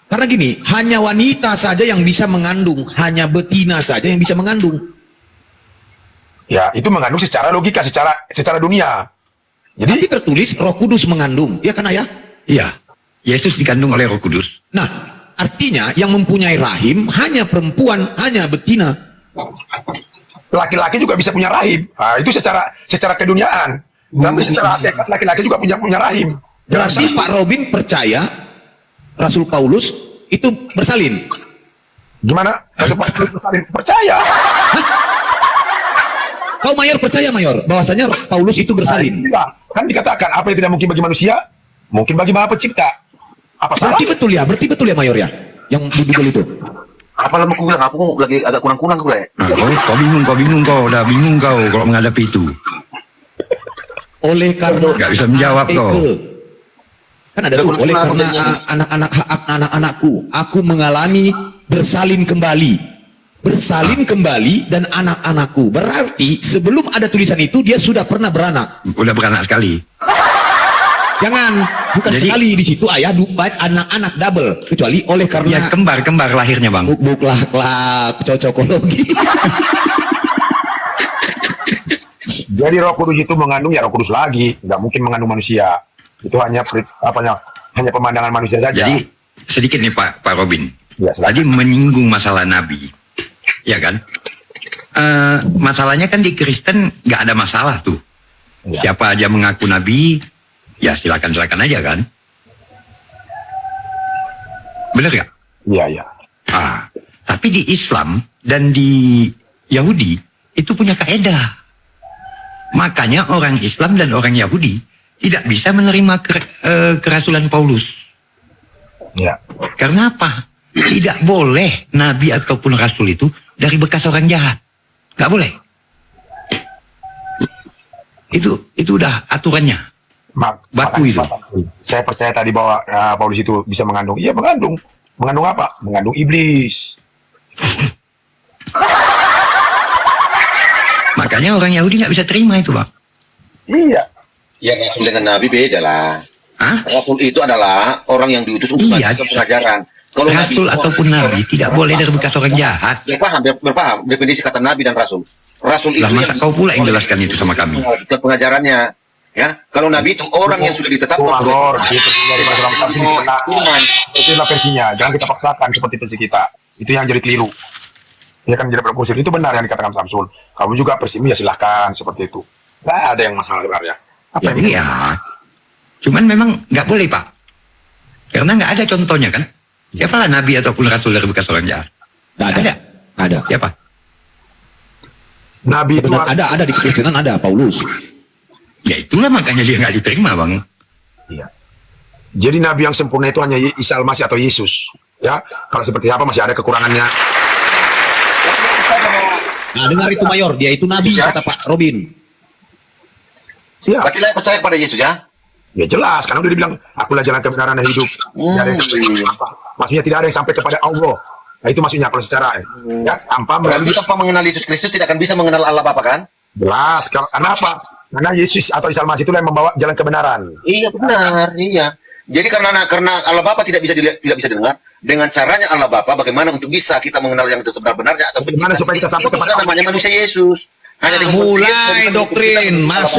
Karena gini, hanya wanita saja yang bisa mengandung, hanya betina saja yang bisa mengandung. Ya, itu mengandung secara logika, secara dunia. Jadi Jadi tertulis Roh Kudus mengandung, ya kan ayah? Iya, Yesus dikandung oleh Roh Kudus. Nah, artinya yang mempunyai rahim hanya perempuan, hanya betina. laki-laki juga bisa punya rahim. Nah, itu secara keduniaan. Tapi secara hakikat laki-laki juga punya rahim. Jangan Berarti Pak Robin percaya Rasul Paulus itu bersalin. Gimana? Percaya. Kau Mayor percaya Mayor bahwasanya Paulus itu bersalin. Nah, kan dikatakan apa yang tidak mungkin bagi manusia, mungkin bagi Maha Pencipta. Apa salah? Berarti betul ya Mayor ya? Yang duduk itu. Apa lama aku bilang, aku lagi agak kurang-kurang gue. Nah, kau bingung kau, udah bingung kau kalau menghadapi itu. Oleh karena Nggak bisa menjawab kau. Kan ada tuh, oleh karena anak-anakku, aku mengalami bersalin kembali. Bersalin kembali dan anak-anakku. Berarti sebelum ada tulisan itu dia sudah pernah beranak. Udah beranak sekali. Jangan, bukan Jadi- sekali di situ ayah dupat anak-anak double, kecuali oleh Ya karena kembar lahirnya, Bang. buk cocokologi. Jadi Roh Kudus itu mengandung ya Roh Kudus lagi, nggak mungkin mengandung manusia. Itu hanya hanya pemandangan manusia saja. Jadi sedikit nih Pak Robin. Ya, silakan. Tadi menyinggung masalah Nabi, ya kan? Masalahnya kan di Kristen nggak ada masalah tuh. Ya. Siapa aja mengaku Nabi, ya silakan aja kan? Bener nggak? Iya, iya. Tapi di Islam dan di Yahudi itu punya kaedah. Makanya orang Islam dan orang Yahudi tidak bisa menerima kerasulan Paulus. Ya. Karena apa? Tidak boleh nabi ataupun rasul itu dari bekas orang jahat. Nggak boleh. Itu udah aturannya. Baku itu. Saya percaya tadi bahwa Paulus itu bisa mengandung. Iya, mengandung. Mengandung apa? Mengandung iblis. Makanya orang Yahudi nggak bisa terima itu, Bang. Iya. Ya Rasul dengan Nabi beda lah. Hah? Rasul itu adalah orang yang diutus untuk Iya. membagikan pengajaran. Kalau Rasul Nabi, ataupun nabi tidak boleh dari bekas orang jahat. berpaham definisi kata Nabi dan Rasul. Rasul itu Lah masa kau pula yang jelaskan itu sama kami? mengajarkan pengajarannya. Ya, kalau Nabi itu orang yang sudah ditetapkan Lor, itu dari dalam versi Tuhan. Itulah versinya. Jangan kita paksakan seperti versi kita. Itu yang jadi keliru. Ya kan jadi berkusir. Itu benar yang dikatakan Samsul. Kamu juga versimu ya silahkan seperti itu. Nggak ada yang masalah sebenarnya. Apa yang Iya. Cuman memang nggak boleh, Pak. Karena nggak ada contohnya kan. Siapalah nabi ataupun rasul dari bekas orang jahat? Nggak ada. Ada. Ada. Siapa? Nabi itu Benar, ada di Kekristenan ada Paulus. Ya itulah makanya dia nggak diterima bang. Iya. Jadi nabi yang sempurna itu hanya Isa Al-Masih atau Yesus. Ya, kalau seperti apa masih ada kekurangannya. Nah, dengar itu Mayor, dia itu nabi kata Pak Robin. Iya. Berarti lah percaya pada Yesus ya? Ya jelas, karena udah dibilang akulah jalan kebenaran dan hidup. Tidak ada yang sampai apa. Maksudnya tidak ada yang sampai kepada Allah. Nah, itu maksudnya kalau secara ya tanpa Berarti melalui tanpa mengenal Yesus Kristus tidak akan bisa mengenal Allah Bapa kan? jelas. Karena apa? Karena Yesus atau Isa Al-Masih itulah yang membawa jalan kebenaran. Iya benar, iya. Jadi karena Allah Bapa tidak bisa dilihat, tidak bisa didengar, dengan caranya Allah Bapa bagaimana untuk bisa kita mengenal yang itu sebenar-benarnya atau Bagaimana supaya kita sampai kepada namanya manusia Yesus. Hanya dengan Mulai doktrin masuk